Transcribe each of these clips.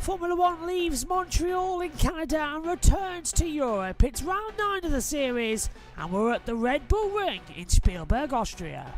Formula One leaves Montreal in Canada and returns to Europe. It's round 9 of the series and we're at the Red Bull Ring in Spielberg, Austria.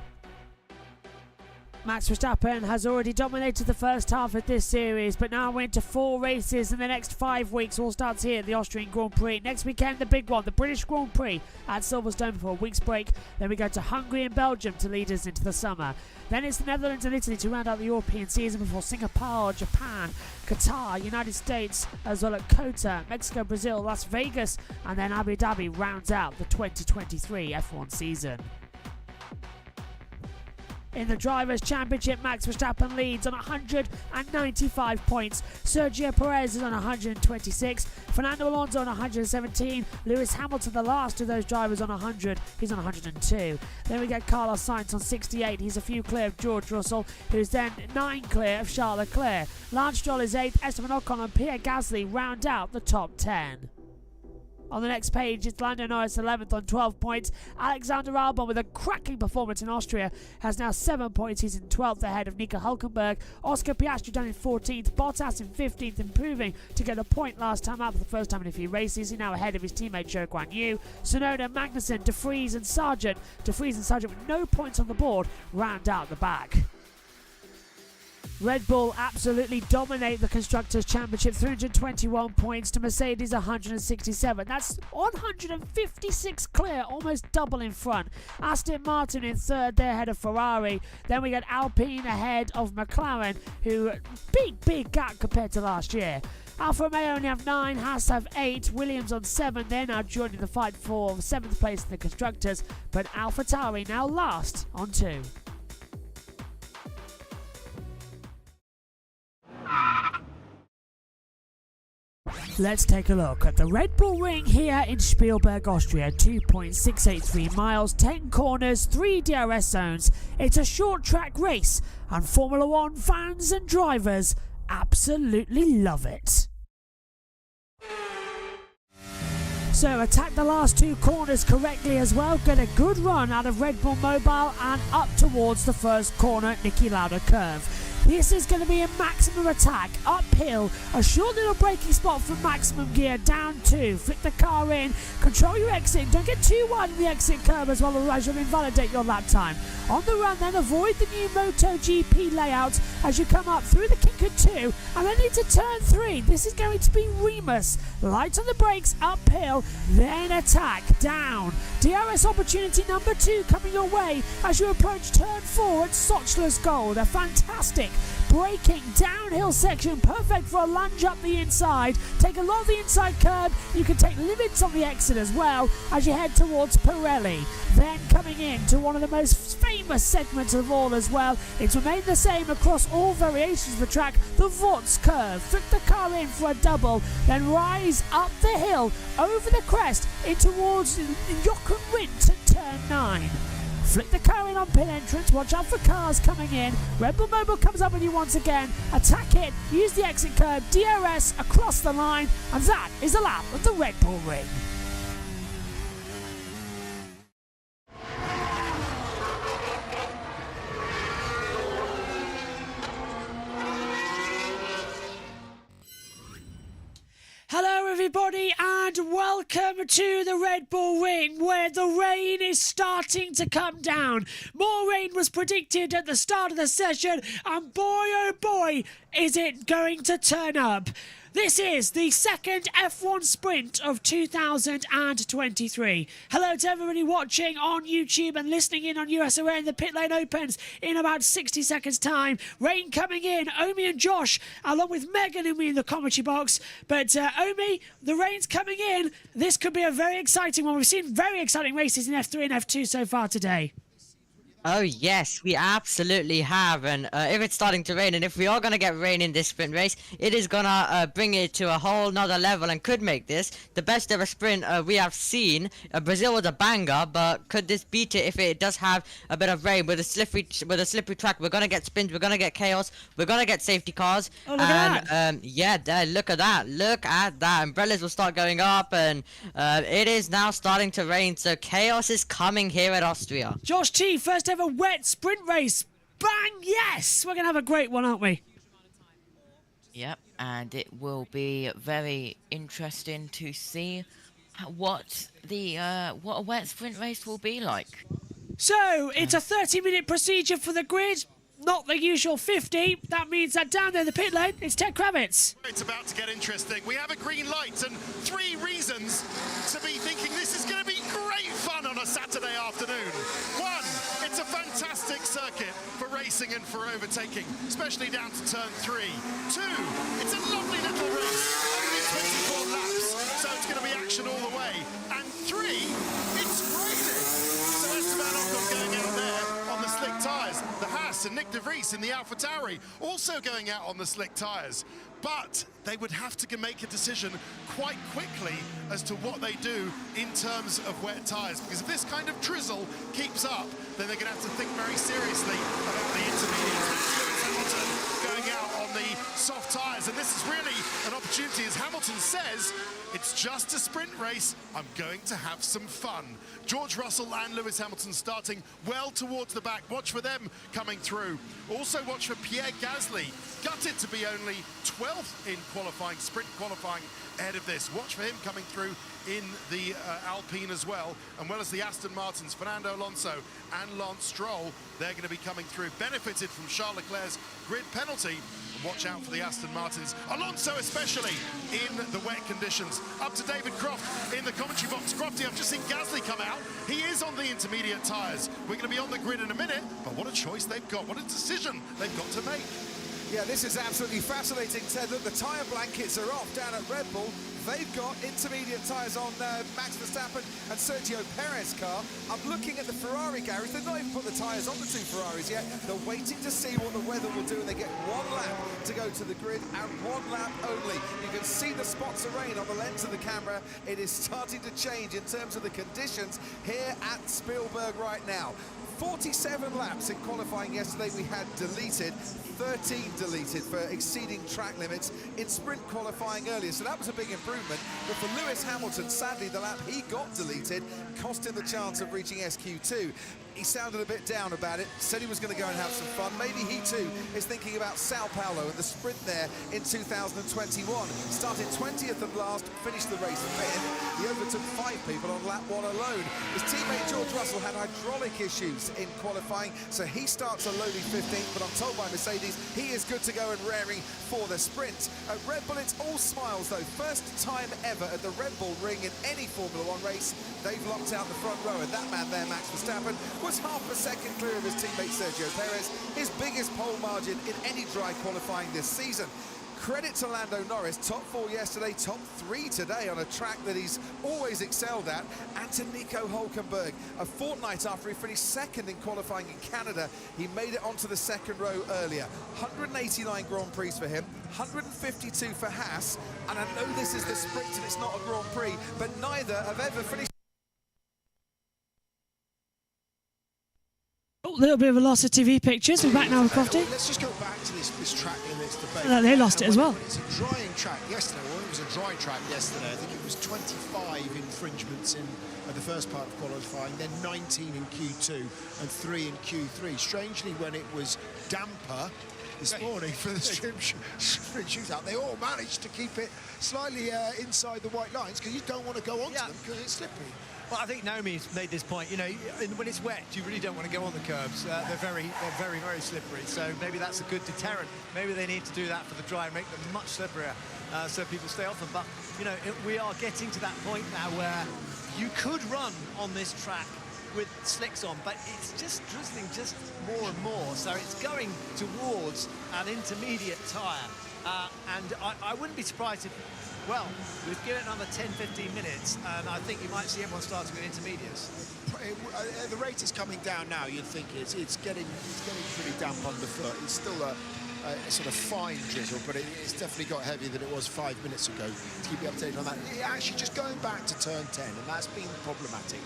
Max Verstappen has already dominated the first half of this series, but now we're into 4 races in the next 5 weeks. All starts here at the Austrian Grand Prix. Next weekend, the big one, the British Grand Prix at Silverstone before a week's break. Then we go to Hungary and Belgium to lead us into the summer. Then it's the Netherlands and Italy to round out the European season before Singapore, Japan, Qatar, United States, as well as Kota, Mexico, Brazil, Las Vegas, and then Abu Dhabi rounds out the 2023 F1 season. In the Drivers' Championship, Max Verstappen leads on 195 points. Sergio Perez is on 126. Fernando Alonso on 117. Lewis Hamilton, the last of those drivers, on 100. He's on 102. Then we get Carlos Sainz on 68. He's a few clear of George Russell, who's then 9 clear of Charles Leclerc. Lance Stroll is 8th. Esteban Ocon and Pierre Gasly round out the top 10. On the next page, it's Lando Norris 11th on 12 points. Alexander Albon, with a cracking performance in Austria, has now 7 points. He's in 12th ahead of Nico Hülkenberg. Oscar Piastri down in 14th. Bottas in 15th, improving to get a point last time out for the first time in a few races. He's now ahead of his teammate Zhou Guanyu. Tsunoda, Magnussen, De Vries and Sargent. De Vries and Sargent with no points on the board round out the back. Red Bull absolutely dominate the Constructors' Championship, 321 points to Mercedes 167. That's 156 clear, almost double in front. Aston Martin in 3rd, they're ahead of Ferrari. Then we got Alpine ahead of McLaren, who big gap compared to last year. Alfa Romeo only have 9, Haas have 8, Williams on 7. They're now joining the fight for 7th place in the Constructors, but AlphaTauri now last on 2. Let's take a look at the Red Bull Ring here in Spielberg, Austria. 2.683 miles, 10 corners, 3 DRS zones. It's a short track race and Formula One fans and drivers absolutely love it. So attack the last 2 corners correctly as well. Get a good run out of Red Bull Mobile and up towards the first corner, Niki Lauda curve. This is going to be a maximum attack, uphill, a short little braking spot for maximum gear, down 2, flick the car in, control your exit, don't get too wide in the exit curve as well, otherwise you'll invalidate your lap time. On the run then, avoid the new MotoGP layout as you come up through the kink of 2, and then into turn 3. This is going to be Remus. Light on the brakes, uphill, then attack, down. DRS opportunity number 2 coming your way as you approach turn 4 at Sochler's Gold. A fantastic braking downhill section, perfect for a lunge up the inside. Take a lot of the inside curb. You can take limits on the exit as well as you head towards Pirelli. Then coming in to one of the most famous segments of all as well. It's remained the same across all variations of the track, the Watts curve. Flick the car in for a double, then rise up the hill over the crest in towards Jochen Rindt at turn 9. Flick the car in on pit entrance, watch out for cars coming in. Red Bull Mobile comes up with you once again. Attack it, use the exit curb, DRS across the line, and that is a lap of the Red Bull Ring. Hello everybody and welcome to the Red Bull Ring, where the rain is starting to come down. More rain was predicted at the start of the session and boy oh boy is it going to turn up. This is the second F1 sprint of 2023. Hello to everybody watching on YouTube and listening in on US Arena. The pit lane opens in about 60 seconds time. Rain coming in. Omi and Josh, along with Megan and me in the commentary box. But Omi, the rain's coming in. This could be a very exciting one. We've seen very exciting races in F3 and F2 so far today. Oh yes, we absolutely have, and if it's starting to rain, and if we are going to get rain in this sprint race, it is going to bring it to a whole nother level and could make this the best ever sprint we have seen. Brazil was a banger, but could this beat it if it does have a bit of rain? With a slippery track, we're going to get spins, we're going to get chaos, we're going to get safety cars. Oh, look at that. Yeah, look at that. Umbrellas will start going up, and it is now starting to rain, so chaos is coming here at Austria. Josh T, first ever wet sprint race. Bang! Yes! We're going to have a great one, aren't we? Yep, and it will be very interesting to see what a wet sprint race will be like. So, it's a 30-minute procedure for the grid. Not the usual 50. That means that down there in the pit lane, it's Ted Kravitz. It's about to get interesting. We have a green light and 3 reasons to be thinking this is going to be great fun on a Saturday afternoon. 1, it's a fantastic circuit for racing and for overtaking, especially down to turn 3. 2, it's a lovely little race, only 24 laps, so it's going to be action all the way. And 3, it's raining. So Esteban Ocon going out there on the slick tyres. The Haas and Nick De Vries in the AlphaTauri also going out on the slick tyres. But they would have to make a decision quite quickly as to what they do in terms of wet tyres. Because if this kind of drizzle keeps up, then they're going to have to think very seriously about the intermediates. Hamilton going out on the soft tyres. And this is really an opportunity, as Hamilton says, it's just a sprint race. I'm going to have some fun. George Russell and Lewis Hamilton starting well towards the back. Watch for them coming through. Also watch for Pierre Gasly. Gutted to be only 12th in qualifying, sprint qualifying ahead of this. Watch for him coming through in the Alpine as well as the Aston Martins. Fernando Alonso and Lance Stroll, they're going to be coming through. Benefited from Charles Leclerc's grid penalty. Watch out for the Aston Martins. Alonso especially in the wet conditions. Up to David Croft in the commentary box. Crofty, I've just seen Gasly come out. He is on the intermediate tyres. We're going to be on the grid in a minute, but what a choice they've got. What a decision they've got to make. Yeah, this is absolutely fascinating, Ted. Look, the tyre blankets are off down at Red Bull. They've got intermediate tyres on Max Verstappen and Sergio Perez's car. I'm looking at the Ferrari garage. They've not even put the tyres on the 2 Ferraris yet. They're waiting to see what the weather will do, and they get 1 lap to go to the grid, and 1 lap only. You can see the spots of rain on the lens of the camera. It is starting to change in terms of the conditions here at Spielberg right now. 47 laps in qualifying yesterday we had deleted, 13 deleted for exceeding track limits in sprint qualifying earlier, so that was a big improvement. But for Lewis Hamilton, sadly the lap he got deleted cost him the chance of reaching SQ2. He sounded a bit down about it, said he was going to go and have some fun. Maybe he too is thinking about Sao Paulo and the sprint there in 2021. Started 20th and last, finished the race 5th. He overtook 5 people on lap 1 alone. His teammate George Russell had hydraulic issues in qualifying, so he starts a lowly 15th, but I'm told by Mercedes he is good to go and raring for the sprint. At Red Bull, it's all smiles though. First time ever at the Red Bull ring in any Formula 1 race. They've locked out the front row, and that man there, Max Verstappen, was half a second clear of his teammate Sergio Perez, his biggest pole margin in any dry qualifying this season. Credit to Lando Norris, top 4 yesterday, top 3 today on a track that he's always excelled at, and to Nico Hülkenberg. A fortnight after he finished 2nd in qualifying in Canada, he made it onto the 2nd row earlier. 189 Grand Prix for him, 152 for Haas, and I know this is the sprint and it's not a Grand Prix, but neither have ever finished. A little bit of a loss of TV pictures. We're back now with Crofty. Let's just go back to this track and its debate. They lost it as well. It's a drying track yesterday. Well, it was a dry track yesterday. I think it was 25 infringements in the first part of qualifying, then 19 in Q2 and 3 in Q3. Strangely, when it was damper this morning for the sprint shootout, they all managed to keep it slightly inside the white lines because you don't want to go onto them because it's slippery. Well, I think Naomi's made this point. You know, when it's wet, you really don't want to go on the curbs. They're very, very slippery. So maybe that's a good deterrent. Maybe they need to do that for the dry and make them much slipperier, so people stay off them. But you know, we are getting to that point now where you could run on this track with slicks on, but it's just drizzling just more and more. So it's going towards an intermediate tyre. And I wouldn't be surprised if, well, we've given it another 10-15 minutes, and I think you might see everyone starting with intermediates. The rate is coming down now. You'd think it's getting pretty damp underfoot. It's still a sort of fine drizzle, but it's definitely got heavier than it was 5 minutes ago. To keep you updated on that, actually just going back to turn 10, and that's been problematic.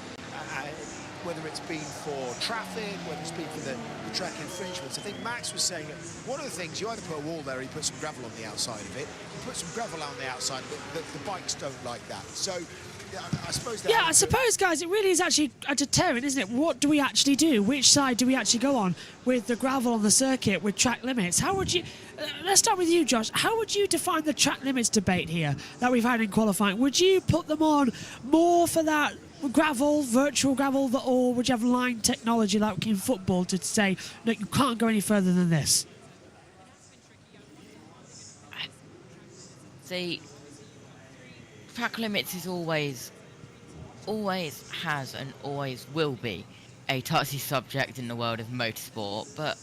Whether it's been for traffic, whether it's been for the track infringements. I think Max was saying that one of the things, you either put a wall there or you put some gravel on the outside of it. You put some gravel on the outside of it, the bikes don't like that. So I suppose that... Yeah, I suppose, guys, it really is actually a deterrent, isn't it? What do we actually do? Which side do we actually go on with the gravel on the circuit with track limits? How would you... let's start with you, Josh. How would you define the track limits debate here that we've had in qualifying? Would you put them on more for that gravel, virtual gravel, or would you have line technology like in football to say, no, you can't go any further than this? The track limits is always has and always will be a touchy subject in the world of motorsport, but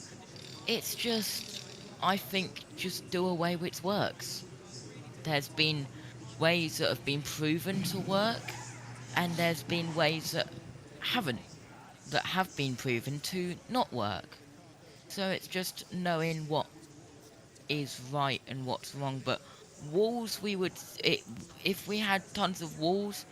it's just, I think, just do away with its works. There's been ways that have been proven to work, and there's been ways that have been proven to not work. So it's just knowing what is right and what's wrong. But walls, if we had tons of walls,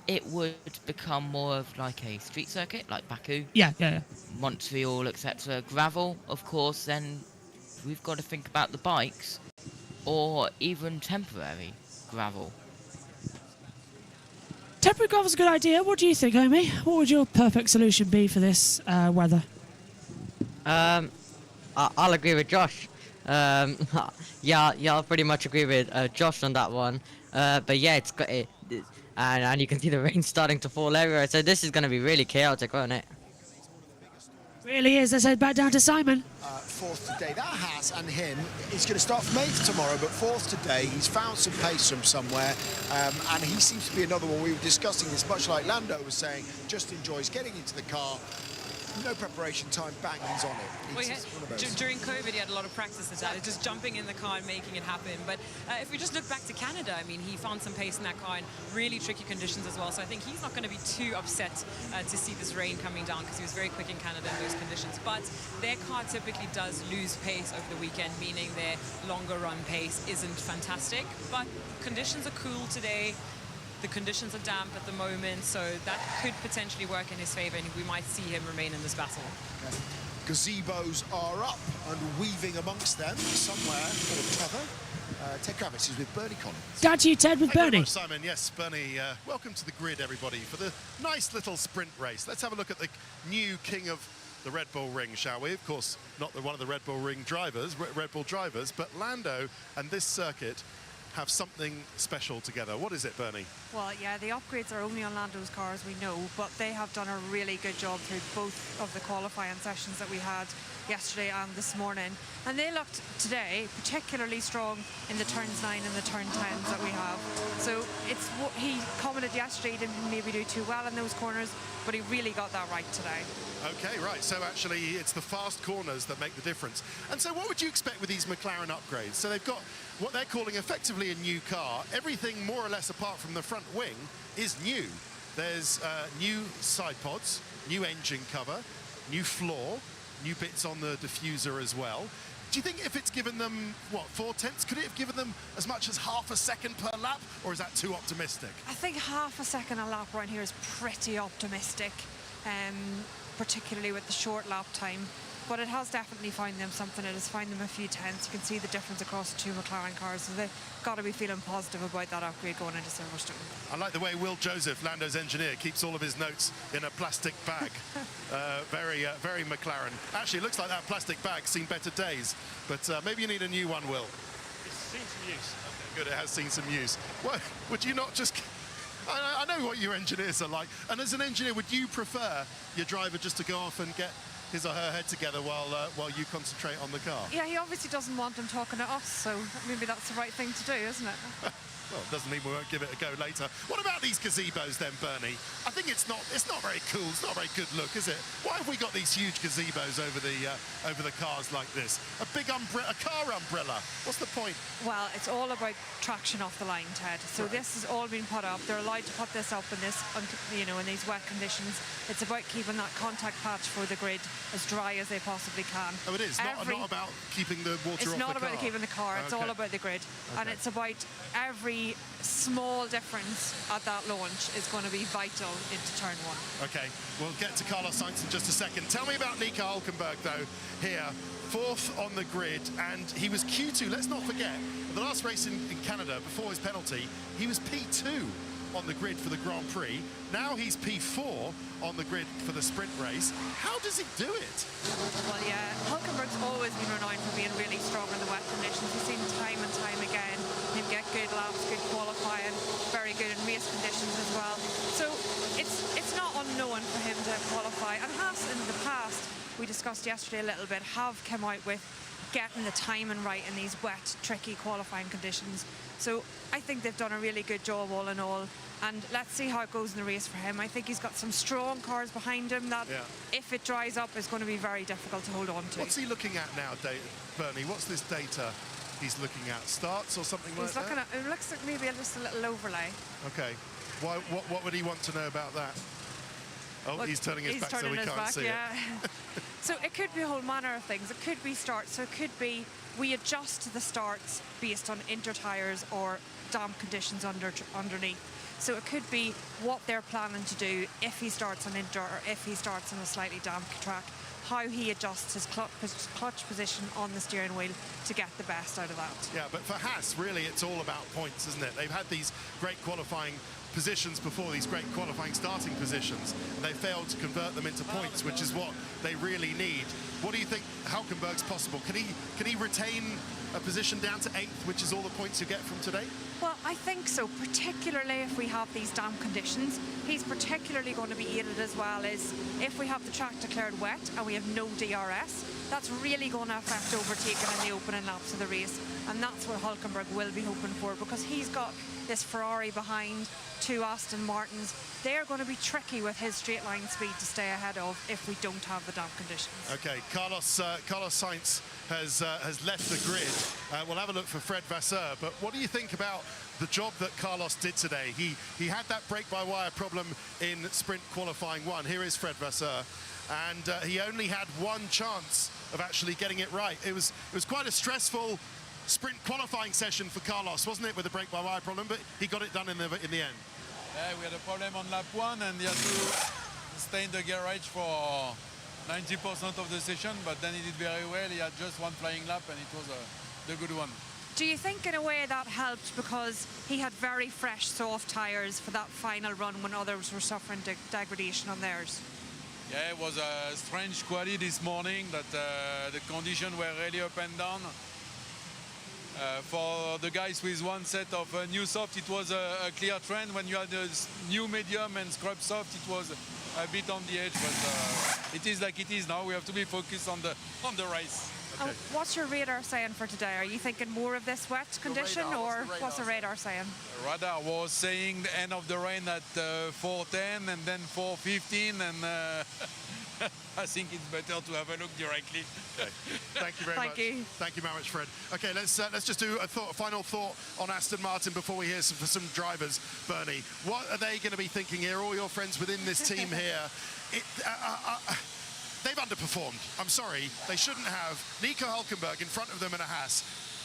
it would become more of like a street circuit, like Baku, Yeah. Montreal, etc. Gravel, of course, then we've got to think about the bikes, or even temporary gravel. Temporary gravel's a good idea. What do you think, Omi? What would your perfect solution be for this weather? I'll agree with Josh. Yeah, I'll pretty much agree with Josh on that one. But yeah, it's got it, and you can see the rain starting to fall everywhere. So this is going to be really chaotic, won't it? Really is. Let's head back down to Simon. Fourth today. That has and him. He's going to start from 8th tomorrow, but fourth today. He's found some pace from somewhere, and he seems to be another one. We were discussing this, much like Lando was saying, just enjoys getting into the car. No preparation time, bang, he's on it. Well, during COVID, he had a lot of practice at that, just jumping in the car and making it happen. But if we just look back to Canada, I mean, he found some pace in that car in really tricky conditions as well. So I think he's not going to be too upset to see this rain coming down, because he was very quick in Canada in those conditions. But their car typically does lose pace over the weekend, meaning their longer run pace isn't fantastic. But conditions are cool today. The conditions are damp at the moment, so that could potentially work in his favour, and we might see him remain in this battle. Okay. Gazebos are up and weaving amongst them somewhere, or t'other. Ted Kravitz is with Bernie Collins. Down to you, Ted, with Thank you very Bernie. much, Simon. Yes, Bernie, welcome to the grid, everybody, for the nice little sprint race. Let's have a look at the new king of the Red Bull Ring, shall we? Of course, not one of the Red Bull Ring drivers, Red Bull drivers, but Lando and this circuit have something special together. What is it, Bernie? Well, yeah, the upgrades are only on Lando's cars, we know, but they have done a really good job through both of the qualifying sessions that we had yesterday and this morning. And they looked today particularly strong in the turns 9 and the turn 10s that we have. So it's what he commented yesterday, he didn't maybe do too well in those corners, but he really got that right today. Okay, right, so actually it's the fast corners that make the difference. And so what would you expect with these McLaren upgrades? So they've got what they're calling effectively a new car. Everything more or less apart from the front wing is new. There's new side pods, new engine cover, new floor, new bits on the diffuser as well. Do you think if it's given them, what, 4/10, could it have given them as much as half a second per lap, or is that too optimistic? I think half a second a lap around here is pretty optimistic, particularly with the short lap time. But it has definitely found them something. It has found them a few tenths. You can see the difference across the two McLaren cars. So they've got to be feeling positive about that upgrade going into Silverstone. I like the way Will Joseph, Lando's engineer, keeps all of his notes in a plastic bag. Very McLaren. Actually, it looks like that plastic bag's seen better days. But maybe you need a new one, Will. It's seen some use. Okay, good, it has seen some use. Well, would you not just I know what your engineers are like. And as an engineer, would you prefer your driver just to go off and get his or her head together while you concentrate on the car? Yeah, he obviously doesn't want them talking to us, so maybe that's the right thing to do, isn't it? Well, it doesn't mean we won't give it a go later. What about these gazebos then, Bernie? I think it's not very cool. It's not a very good look, is it? Why have we got these huge gazebos over the cars like this? A big umbrella, a car umbrella. What's the point? Well, it's all about traction off the line, Ted. So this has all been put up. They're allowed to put this up in this, in these wet conditions. It's about keeping that contact patch for the grid as dry as they possibly can. Oh, it is not about keeping the water off the car. It's not about keeping the car. It's all about the grid, and it's about every small difference at that launch is going to be vital into turn one. Okay, we'll get to Carlos Sainz in just a second. Tell me about Nico Hülkenberg, though, here. Fourth on the grid, and he was Q2. Let's not forget, the last race in Canada, before his penalty, he was P2 on the grid for the Grand Prix. Now he's P4 on the grid for the sprint race. How does he do it? Well, yeah, Hülkenberg's always been renowned for being really strong in the wet conditions. We've seen time and time again him get good laps, good qualifying, very good in race conditions as well. So it's not unknown for him to qualify. And Haas in the past, we discussed yesterday a little bit, have come out with getting the timing right in these wet, tricky qualifying conditions. So I think they've done a really good job all in all. And let's see how it goes in the race for him. I think he's got some strong cars behind him that, if it dries up, is going to be very difficult to hold on to. What's he looking at now, Bernie? What's this data he's looking at? Starts or something like that? He's looking at, it looks like maybe just a little overlay. Okay. What would he want to know about that? Oh, he's turning his back so we can't see it. So it could be a whole manner of things. It could be starts. So it could be we adjust the starts based on inter tyres or damp conditions underneath. So it could be what they're planning to do if he starts on inter or if he starts on a slightly damp track, how he adjusts his clutch position on the steering wheel to get the best out of that. Yeah, but for Haas, really, it's all about points, isn't it? They've had these great qualifying positions before, these great qualifying starting positions, and they failed to convert them into points, which is what they really need. What do you think Hülkenberg's possible? Can he retain a position down to 8th, which is all the points you get from today? Well, I think so, particularly if we have these damp conditions. He's particularly going to be aided as well as if we have the track declared wet and we have no DRS. That's really going to affect overtaking in the opening laps of the race, and that's what Hülkenberg will be hoping for, because he's got this Ferrari behind, 2 Aston Martins. They're going to be tricky with his straight line speed to stay ahead of if we don't have the damp conditions. Okay, Carlos Sainz has left the grid. We'll have a look for Fred Vasseur, but what do you think about the job that Carlos did today? He had that brake-by-wire problem in sprint qualifying 1. Here is Fred Vasseur, and he only had one chance of actually getting it right. It was quite a stressful sprint qualifying session for Carlos, wasn't it, with the brake-by-wire problem, but he got it done in the end. Yeah, we had a problem on lap 1, and he had to stay in the garage for 90% of the session, but then he did very well. He had just one flying lap, and it was the good one. Do you think in a way that helped because he had very fresh, soft tyres for that final run when others were suffering degradation on theirs? Yeah, it was a strange quali this morning that the conditions were really up and down. For the guys with one set of new soft, it was a clear trend. When you had a new medium and scrub soft, it was a bit on the edge, but it is like it is now. We have to be focused on the race. Okay. What's your radar saying for today? Are you thinking more of this wet condition, or what's the radar saying? The radar was saying the end of the rain at 4:10 and then 4:15, and I think it's better to have a look directly. Okay. Thank you very much. Thank you very much, Fred. Okay, let's just do a final thought on Aston Martin before we hear for some drivers. Bernie, what are they going to be thinking here? All your friends within this team here. They've underperformed. I'm sorry. They shouldn't have Nico Hülkenberg in front of them in a Haas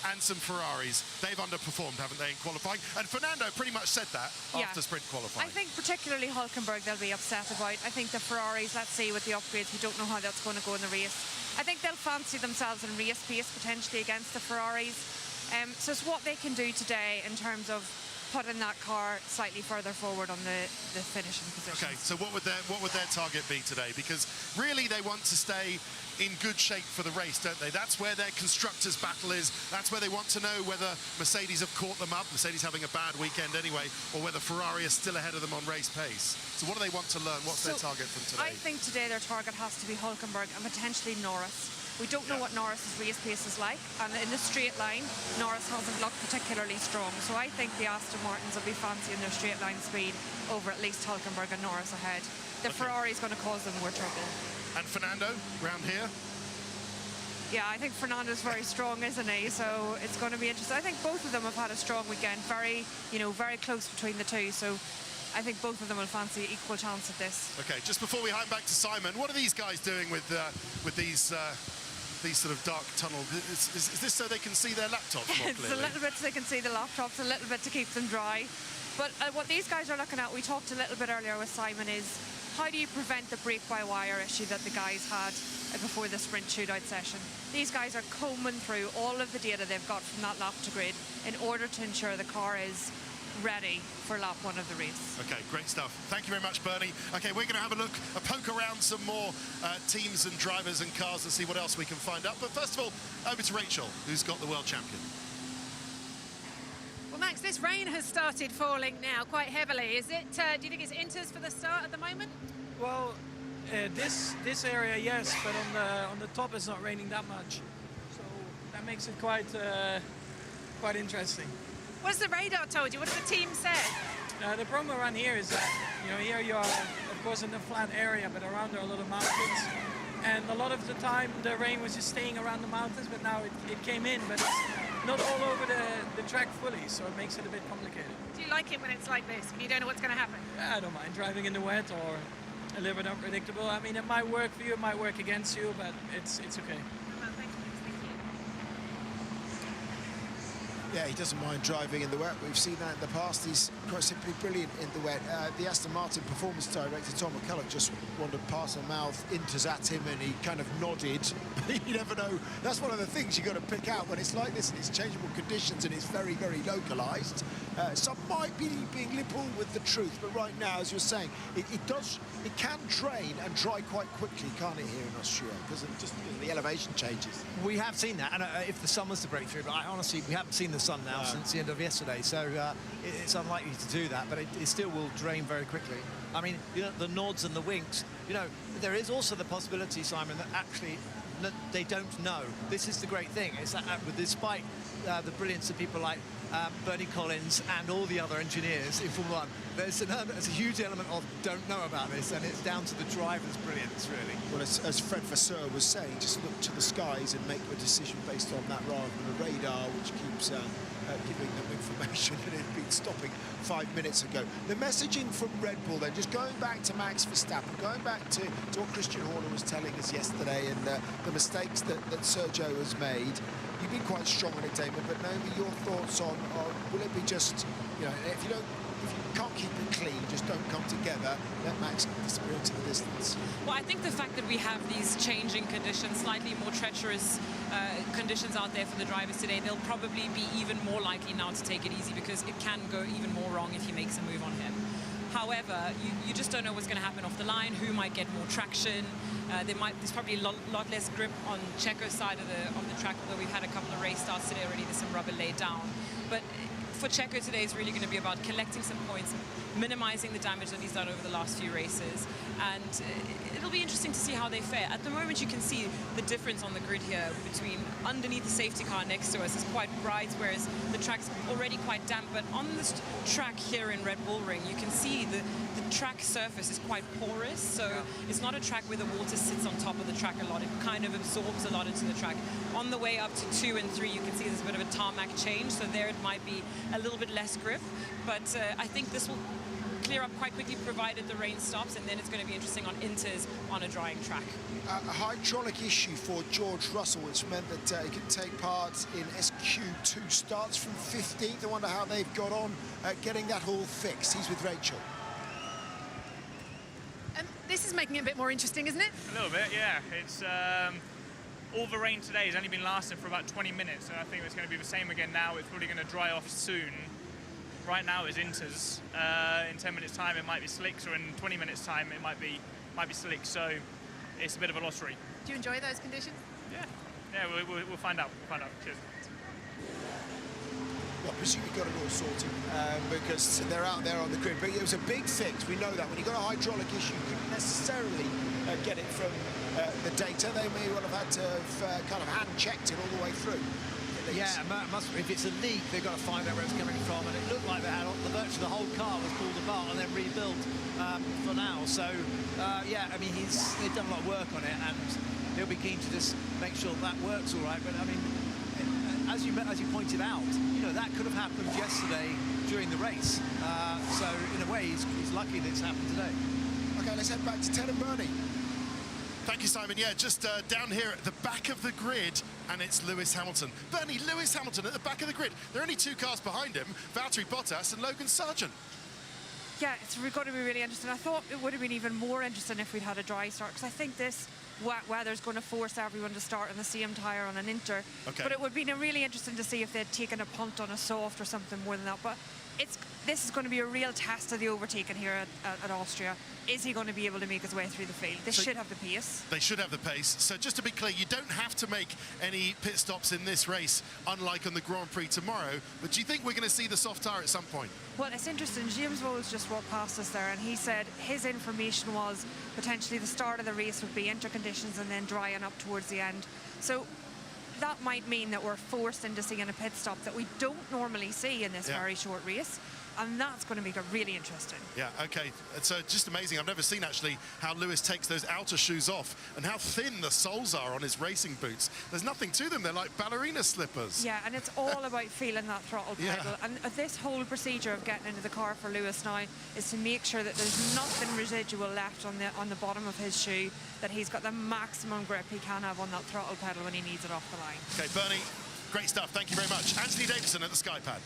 and some Ferraris. They've underperformed, haven't they, in qualifying? And Fernando pretty much said that after sprint qualifying. I think particularly Hülkenberg they'll be upset about. I think the Ferraris, let's see, with the upgrades, we don't know how that's going to go in the race. I think they'll fancy themselves in race pace potentially against the Ferraris. So it's what they can do today in terms of putting that car slightly further forward on the finishing position. Okay, so what would their target be today? Because really they want to stay in good shape for the race, don't they? That's where their constructors' battle is. That's where they want to know whether Mercedes have caught them up, Mercedes having a bad weekend anyway, or whether Ferrari is still ahead of them on race pace. So what do they want to learn? What's their target from today? I think today their target has to be Hülkenberg and potentially Norris. We don't know what Norris's race pace is like, and in the straight line, Norris hasn't looked particularly strong. So I think the Aston Martins will be fancying their straight line speed over at least Hülkenberg and Norris ahead. The Ferrari's going to cause them more trouble. And Fernando, round here? Yeah, I think Fernando's very strong, isn't he? So it's going to be interesting. I think both of them have had a strong weekend, very close between the two. So I think both of them will fancy equal chance at this. Okay, just before we hand back to Simon, what are these guys doing with these sort of dark tunnels? Is this so they can see their laptops more clearly? It's a little bit so they can see the laptops, a little bit to keep them dry. But what these guys are looking at, we talked a little bit earlier with Simon, is how do you prevent the brake-by-wire issue that the guys had before the sprint shootout session? These guys are combing through all of the data they've got from that lap to grid in order to ensure the car is ready for lap 1 of the race. Okay, great stuff. Thank you very much, Bernie. Okay, we're going to have a poke around some more teams and drivers and cars and see what else we can find out. But first of all, over to Rachel, who's got the world champion. Well, Max, this rain has started falling now quite heavily. Is it? Do you think it's Inters for the start at the moment? Well, this area, yes, but on the top it's not raining that much, so that makes it quite interesting. What's the radar told you? What have the team said? The problem around here is that here you are, of course, in the flat area, but around there are a lot of mountains, and a lot of the time the rain was just staying around the mountains, but now it came in, but it's not all over the track fully, so it makes it a bit complicated. Do you like it when it's like this, when you don't know what's going to happen? Yeah, I don't mind driving in the wet or a little bit unpredictable. I mean, it might work for you, it might work against you, but it's okay. Well, thank you. Yeah, he doesn't mind driving in the wet. We've seen that in the past. He's quite simply brilliant in the wet. The Aston Martin performance director, Tom McCulloch, just wandered past the mouth, Inters at him, and he kind of nodded. You never know. That's one of the things you've got to pick out when it's like this and it's changeable conditions and it's very, very localised. Some might be being liberal with the truth, but right now, as you're saying, it can drain and dry quite quickly, can't it, here in Austria, because of the elevation changes. We have seen that, and if the sun was to break through, but honestly, we haven't seen the sun now since the end of yesterday, so it's unlikely to do that, but it still will drain very quickly. I mean, the nods and the winks, there is also the possibility, Simon, that actually they don't know. This is the great thing, is that despite the brilliance of people like Bernie Collins and all the other engineers in Formula 1, there's a huge element of don't know about this, and it's down to the driver's brilliance, really. Well, as Fred Vasseur was saying, just look to the skies and make a decision based on that rather than a radar, which keeps giving them information that it had been stopping 5 minutes ago. The messaging from Red Bull then, just going back to Max Verstappen, going back to what Christian Horner was telling us yesterday and the mistakes that Sergio has made. You've been quite strong on it, Damon, but Naomi, your thoughts on will it be just, if you can't keep it clean, just don't come together, let Max disappear into the distance? Well, I think the fact that we have these changing conditions, slightly more treacherous conditions out there for the drivers today, they'll probably be even more likely now to take it easy because it can go even more wrong if he makes a move on him. However, you just don't know what's going to happen off the line, who might get more traction. There's probably a lot less grip on Checo's side of the track, although we've had a couple of race starts today already, there's some rubber laid down. But for Checo today is really going to be about collecting some points, minimizing the damage that he's done over the last few races, and it'll be interesting to see how they fare. At the moment you can see the difference on the grid here between underneath the safety car next to us is quite bright, whereas the track's already quite damp, but on this track here in Red Bull Ring you can see the track surface is quite porous, so it's not a track where the water sits on top of the track a lot. It kind of absorbs a lot into the track. On the way up to 2 and 3 you can see there's a bit of a tarmac change, so there it might be a little bit less grip, but I think this will clear up quite quickly provided the rain stops, and then it's going to be interesting on Inters on a drying track. A hydraulic issue for George Russell, which meant that he could take part in SQ2 starts from 15th. I wonder how they've got on getting that all fixed. He's with Rachel. This is making it a bit more interesting, isn't it? A little bit, yeah. It's all the rain today has only been lasting for about 20 minutes, and I think it's going to be the same again now. It's probably going to dry off soon. right now is Inters. In 10 minutes' time, it might be slicks, or in 20 minutes' time, it might be slicks. So it's a bit of a lottery. Do you enjoy those conditions? Yeah, we'll find out. Cheers. Well, I presume you got it all sorted because they're out there on the grid. But it was a big fix. We know that when you got a hydraulic issue, you couldn't necessarily get it from the data. They may well have had to have kind of hand-checked it all the way through. Yeah, if it's a leak, they've got to find out where it's coming from, and it looked like they had virtually the whole car was pulled apart and then rebuilt for now. So, yeah, I mean, they've done a lot of work on it, and he'll be keen to just make sure that works all right. But I mean, as you pointed out, you know, that could have happened yesterday during the race. So in a way, he's lucky that it's happened today. Okay, let's head back to Ted and Bernie. Thank you, Simon. Yeah, just down here at the back of the grid, and it's Lewis Hamilton. Bernie, Lewis Hamilton at the back of the grid. There are only 2 cars behind him, Valtteri Bottas and Logan Sargent. Yeah, it's going to be really interesting. I thought it would have been even more interesting if we'd had a dry start, because I think this wet weather's going to force everyone to start on the same tyre on an Inter. Okay. But it would be really interesting to see if they'd taken a punt on a soft or something more than that. But this is going to be a real test of the overtaking here at Austria. Is he going to be able to make his way through the field? They should have the pace. They should have the pace. So just to be clear, you don't have to make any pit stops in this race, unlike on the Grand Prix tomorrow. But do you think we're going to see the soft tyre at some point? Well, it's interesting. James Bowles just walked past us there, and he said his information was potentially the start of the race would be interconditions and then drying up towards the end. So that might mean that we're forced into seeing a pit stop that we don't normally see in this very short race. And that's going to make it really interesting. Yeah, okay. So just amazing. I've never seen, actually, how Lewis takes those outer shoes off and how thin the soles are on his racing boots. There's nothing to them. They're like ballerina slippers. Yeah, and it's all about feeling that throttle pedal. And this whole procedure of getting into the car for Lewis now is to make sure that there's nothing residual left on the bottom of his shoe, that he's got the maximum grip he can have on that throttle pedal when he needs it off the line. Okay, Bernie, great stuff. Thank you very much. Anthony Davidson at the Skypad.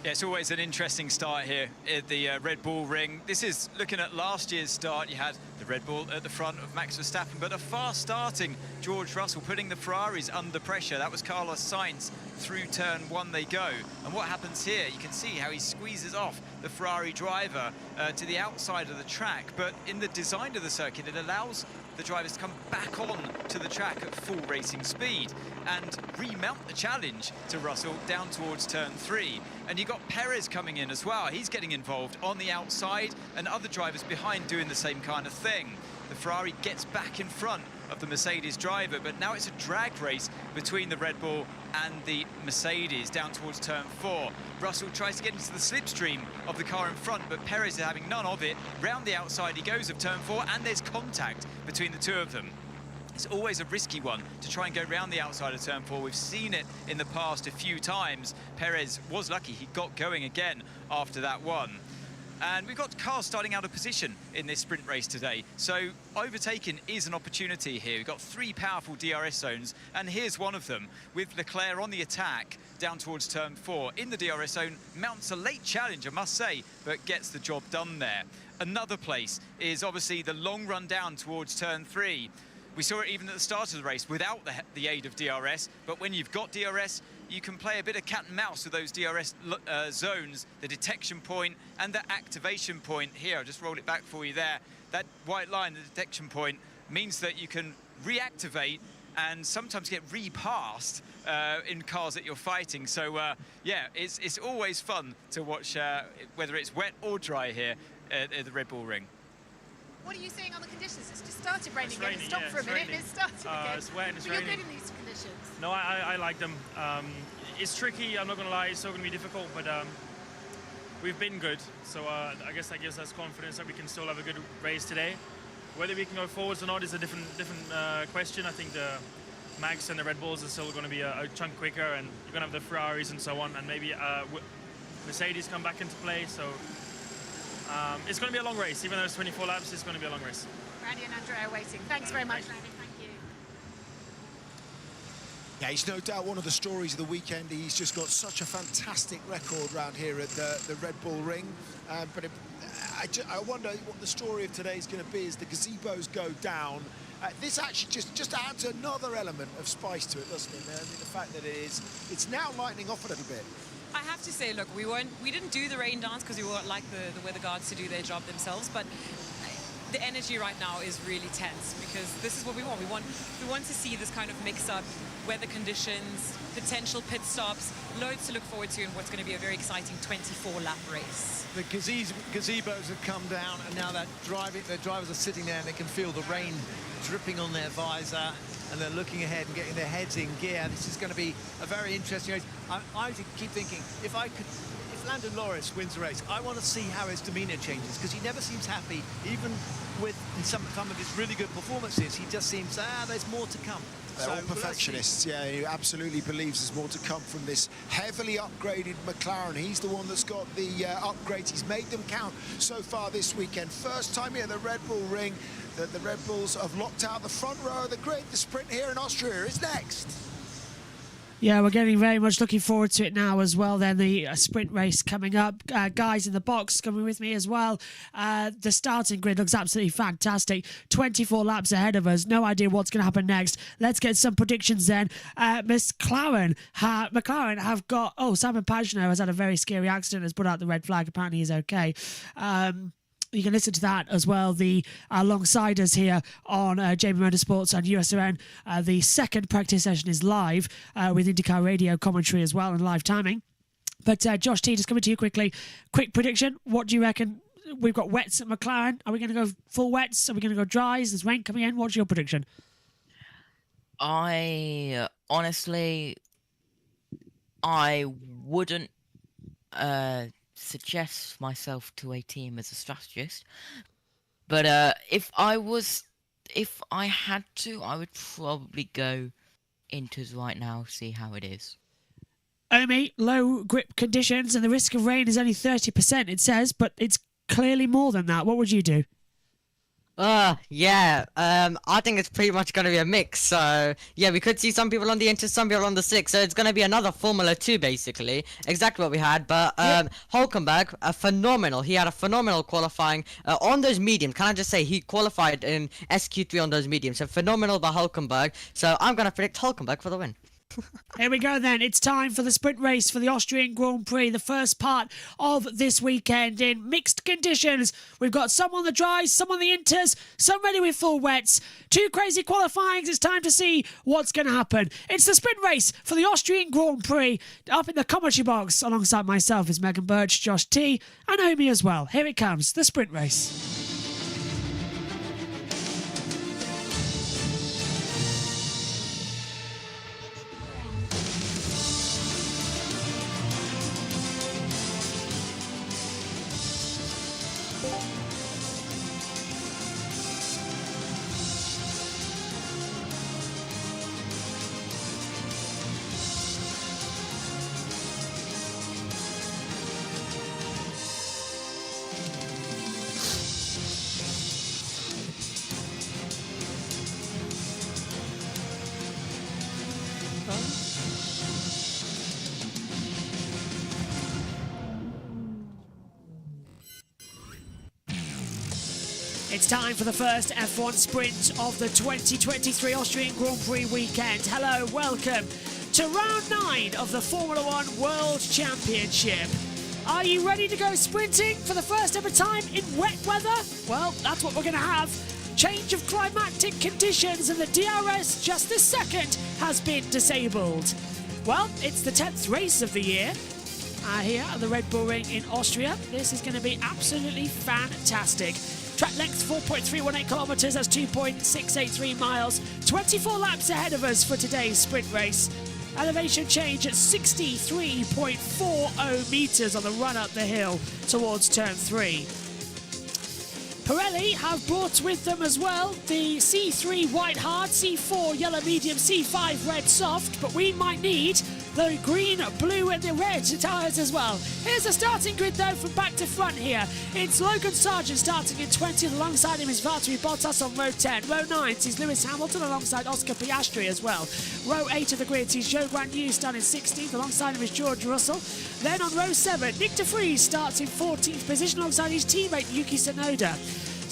Yeah, it's always an interesting start here at the Red Bull Ring. This is looking at last year's start. You had the Red Bull at the front of Max Verstappen, but a fast-starting George Russell putting the Ferraris under pressure. That was Carlos Sainz. Through turn 1 they go. And what happens here, you can see how he squeezes off the Ferrari driver to the outside of the track. But in the design of the circuit, it allows the drivers to come back on to the track at full racing speed and remount the challenge to Russell down towards turn 3. And you've got Perez coming in as well. He's getting involved on the outside, and other drivers behind doing the same kind of thing. The Ferrari gets back in front of the Mercedes driver, but now it's a drag race between the Red Bull and the Mercedes down towards turn 4. Russell tries to get into the slipstream of the car in front, but Perez is having none of it. Round the outside he goes of turn 4, and there's contact between the two of them. It's always a risky one to try and go round the outside of turn 4. We've seen it in the past a few times. Perez was lucky he got going again after that one. And we've got cars starting out of position in this sprint race today. So overtaking is an opportunity here. We've got 3 powerful DRS zones, and here's one of them with Leclerc on the attack down towards turn 4. In the DRS zone, mounts a late challenge, I must say, but gets the job done there. Another place is obviously the long run down towards turn 3. We saw it even at the start of the race without the aid of DRS, but when you've got DRS, you can play a bit of cat and mouse with those DRS zones, the detection point and the activation point. Here, I'll just roll it back for you there. That white line, the detection point, means that you can reactivate and sometimes get repassed in cars that you're fighting. So, yeah, it's always fun to watch, whether it's wet or dry here at the Red Bull Ring. What are you seeing on the conditions? It's just started raining. It's again. raining, It stopped yeah, for a it's minute raining. and it started again. It's wet and it's but raining. You're good in these conditions. No, I like them. It's tricky, I'm not going to lie, it's still going to be difficult, but we've been good. So I guess that gives us confidence that we can still have a good race today. Whether we can go forwards or not is a different question. I think the Max and the Red Bulls are still going to be a chunk quicker, and you're going to have the Ferraris and so on, and maybe Mercedes come back into play. So it's going to be a long race. Even though it's 24 laps, it's going to be a long race. Randy and Andrea are waiting. Thanks very much, Randy. Thank you. Yeah, he's no doubt one of the stories of the weekend. He's just got such a fantastic record around here at the Red Bull Ring. But I wonder what the story of today is going to be as the gazebos go down. This actually just adds another element of spice to it, doesn't it? I mean, the fact that it's now lightening off a little bit. I have to say, look, we didn't do the rain dance because we weren't like the weather guards to do their job themselves, but the energy right now is really tense because this is what we want. We want to see this kind of mix-up, weather conditions, potential pit stops, loads to look forward to, and what's going to be a very exciting 24-lap race. The gazebos have come down, and now their drivers are sitting there and they can feel the rain dripping on their visor, and they're looking ahead and getting their heads in gear. This is going to be a very interesting race. I keep thinking, if Lando Norris wins the race, I want to see how his demeanor changes, because he never seems happy, even with some of his really good performances. He just seems, there's more to come. They're all perfectionists. Yeah, he absolutely believes there's more to come from this heavily upgraded McLaren. He's the one that's got the upgrades. He's made them count so far this weekend. First time here at the Red Bull Ring that the Red Bulls have locked out the front row of the grid. The sprint here in Austria is next. Yeah, we're getting very much looking forward to it now as well. Then the sprint race coming up. Guys in the box coming with me as well. The starting grid looks absolutely fantastic. 24 laps ahead of us. No idea what's going to happen next. Let's get some predictions then. McLaren have got... Oh, Simon Pagenaud has had a very scary accident, has put out the red flag. Apparently he's okay. You can listen to that as well. The alongside us here on JB Motorsports and USRN. The second practice session is live with IndyCar radio commentary as well and live timing. But Josh T, just coming to you quickly. Quick prediction. What do you reckon? We've got wets at McLaren. Are we going to go full wets? Are we going to go dries? There's rain coming in. What's your prediction? I honestly, I wouldn't suggest myself to a team as a strategist, but if I had to, I would probably go Inters right now, see how it is. Omi, low grip conditions and the risk of rain is only 30%, it says, but it's clearly more than that. What would you do? Yeah, I think it's pretty much going to be a mix. So, yeah, we could see some people on the Inter, some people on the slick. So it's going to be another Formula 2, basically. Exactly what we had. But Hulkenberg, he had a phenomenal qualifying on those mediums. Can I just say, he qualified in SQ3 on those mediums. So phenomenal by Hulkenberg. So I'm going to predict Hulkenberg for the win. Here we go then. It's time for the sprint race for the Austrian Grand Prix, the first part of this weekend in mixed conditions. We've got some on the dries, some on the inters, some ready with full wets. Two crazy qualifyings. It's time to see what's going to happen. It's the sprint race for the Austrian Grand Prix. Up in the commentary box alongside myself is Megan Birch, Josh T and Omi as well. Here it comes, the sprint race. It's time for the first F1 sprint of the 2023 Austrian Grand Prix weekend. Hello, welcome to round 9 of the Formula 1 World Championship. Are you ready to go sprinting for the first ever time in wet weather? Well, that's what we're going to have. Change of climatic conditions and the DRS just this second has been disabled. Well, it's the 10th race of the year. Here at the Red Bull Ring in Austria. This is going to be absolutely fantastic. Track length 4.318 kilometres, that's 2.683 miles. 24 laps ahead of us for today's sprint race. Elevation change at 63.40 metres on the run up the hill towards turn 3. Pirelli have brought with them as well the C3 white hard, C4 yellow medium, C5 red soft, but we might need the green, blue and the red tyres as well. Here's the starting grid though from back to front here. It's Logan Sargent starting in 20th, alongside him is Valtteri Bottas on row 10. Row 9 sees Lewis Hamilton alongside Oscar Piastri as well. Row 8 of the grid sees Zhou Guanyu starting 16th, alongside him is George Russell. Then on row 7, Nick de Vries starts in 14th position alongside his teammate Yuki Tsunoda.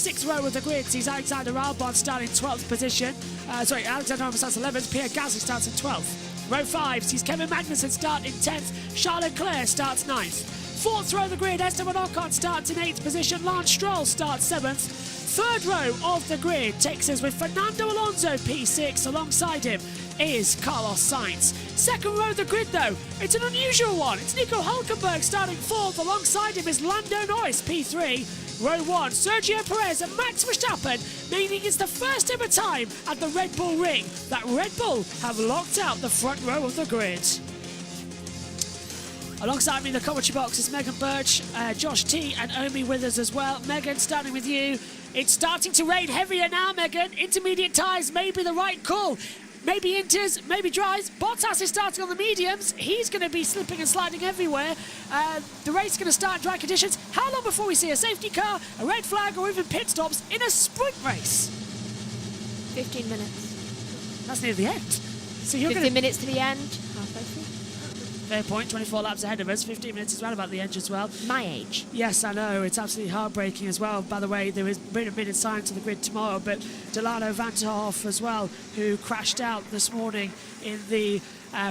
6th row of the grid sees Alexander Albon starting 12th position. Alexander Albon starts 11th, Pierre Gasly starts in 12th. Row 5 sees Kevin Magnussen start in 10th. Charles Leclerc starts 9th. 4th row of the grid, Esteban Ocon starts in 8th position. Lance Stroll starts 7th. 3rd row of the grid takes us with Fernando Alonso P6. Alongside him is Carlos Sainz. 2nd row of the grid though, it's an unusual one. It's Nico Hülkenberg starting 4th. Alongside him is Lando Norris P3. Row 1, Sergio Perez and Max Verstappen, meaning it's the first ever time at the Red Bull Ring that Red Bull have locked out the front row of the grid. Alongside me in the commentary box is Megan Birch, Josh T and Omi Withers as well. Megan, starting with you. It's starting to rain heavier now, Megan. Intermediate tyres may be the right call. Maybe inters, maybe dries. Bottas is starting on the mediums. He's going to be slipping and sliding everywhere. The race is going to start in dry conditions. How long before we see a safety car, a red flag, or even pit stops in a sprint race? 15 minutes. That's near the end. So you're 15 minutes to the end. Halfway through. Fair point, 24 laps ahead of us, 15 minutes is right about the edge as well. My age. Yes, I know, it's absolutely heartbreaking as well. By the way, there has been a minute signed to the grid tomorrow, but Delano Van der Hoff as well, who crashed out this morning in the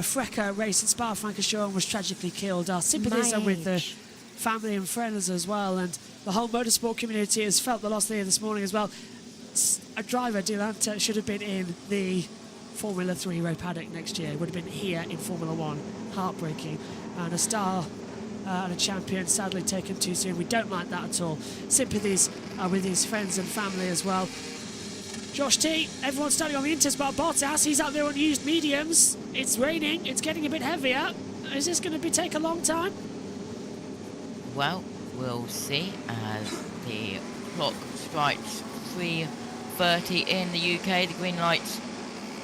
Freca race in Spa-Francorchamps, was tragically killed. Our sympathies are with the family and friends as well, and the whole motorsport community has felt the loss there this morning as well. A driver, Delano, should have been in the Formula 3 Ray Paddock next year. Would have been here in Formula 1. Heartbreaking. And a star and a champion sadly taken too soon. We don't like that at all. Sympathies with his friends and family as well. Josh T, everyone's starting on the inters but Bottas. He's out there on used mediums. It's raining. It's getting a bit heavier. Is this going to take a long time? Well, we'll see as the clock strikes 3:30 in the UK. The green lights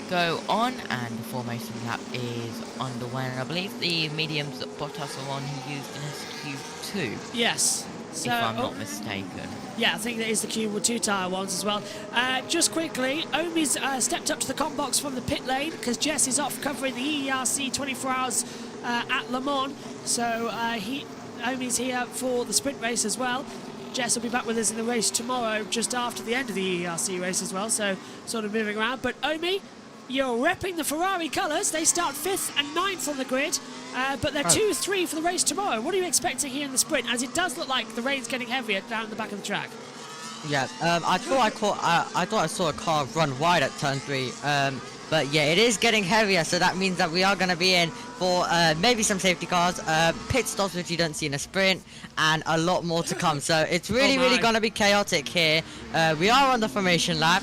go on and the formation lap is underway, and I believe the mediums that Bottas are on he used in his Q2. Yes. So, if I'm not mistaken. Yeah, I think that is the Q2 tyre ones as well. Just quickly, Omi's stepped up to the com box from the pit lane because Jess is off covering the EERC 24 hours at Le Mans. So Omi's here for the sprint race as well. Jess will be back with us in the race tomorrow just after the end of the EERC race as well, so sort of moving around. But Omi, you're repping the Ferrari colours. They start 5th and 9th on the grid, but they're 2-3 for the race tomorrow. What are you expecting here in the sprint, as it does look like the rain's getting heavier down the back of the track? Yeah, I thought I saw a car run wide at turn 3, but yeah, it is getting heavier, so that means that we are going to be in for maybe some safety cars, pit stops which you don't see in a sprint, and a lot more to come. So it's really going to be chaotic here. We are on the formation lap.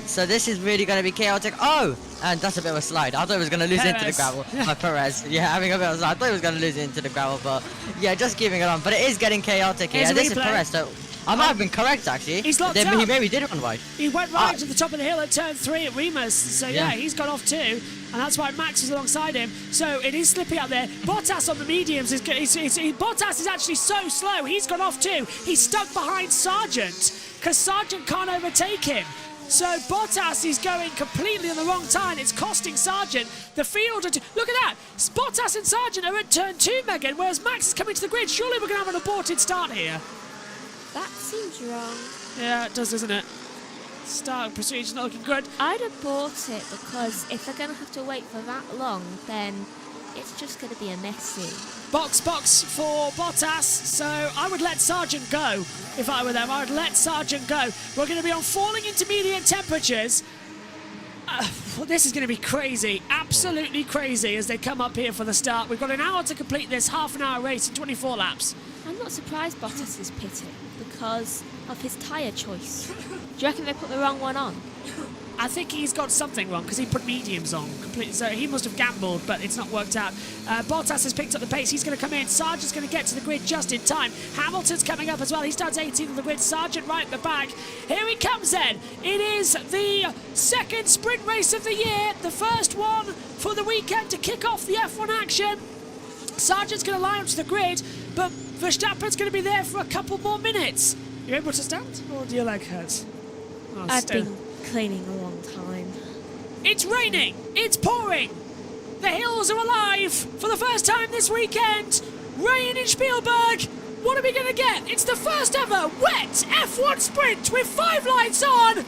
So this is really going to be chaotic. Oh, and that's a bit of a slide. I thought it was going to lose into the gravel. Perez, yeah, having a bit of a slide. I thought he was going to lose into the gravel, but yeah, just keeping it on. But it is getting chaotic here. This is Perez, so I might have been correct actually. He's locked up. He maybe did run wide. He went right to the top of the hill at turn 3 at Remus. So yeah, he's gone off too, and that's why Max is alongside him. So it is slippy out there. Bottas on the mediums Bottas is actually so slow. He's gone off too. He's stuck behind Sargent because Sargent can't overtake him. So Bottas is going completely on the wrong time. It's costing Sargent the field. Look at that. Bottas and Sargent are at turn 2, Megan, whereas Max is coming to the grid. Surely we're going to have an aborted start here. That seems wrong. Yeah, it does, doesn't it? Start procedure's not looking good. I'd abort it because if they're going to have to wait for that long, then it's just going to be a messy. Box for Bottas, so I would let Sargent go if I were them. I would let Sargent go. We're going to be on falling intermediate temperatures. This is going to be crazy, absolutely crazy as they come up here for the start. We've got an hour to complete this half-an-hour race in 24 laps. I'm not surprised Bottas is pitting because of his tyre choice. Do you reckon they put the wrong one on? I think he's got something wrong because he put mediums on completely, so he must have gambled, but it's not worked out. Bottas has picked up the pace. He's going to come in. Sargent's going to get to the grid just in time. Hamilton's coming up as well. He starts 18th on the grid. Sargent right at the back. Here he comes then. It is the second sprint race of the year, the first one for the weekend to kick off the F1 action. Sargent's going to line up to the grid, but Verstappen's going to be there for a couple more minutes. You able to stand, or do your leg hurt? Oh, I've been cleaning a long time. It's raining! It's pouring! The hills are alive for the first time this weekend! Rain in Spielberg! What are we going to get? It's the first ever wet F1 sprint with 5 lights on!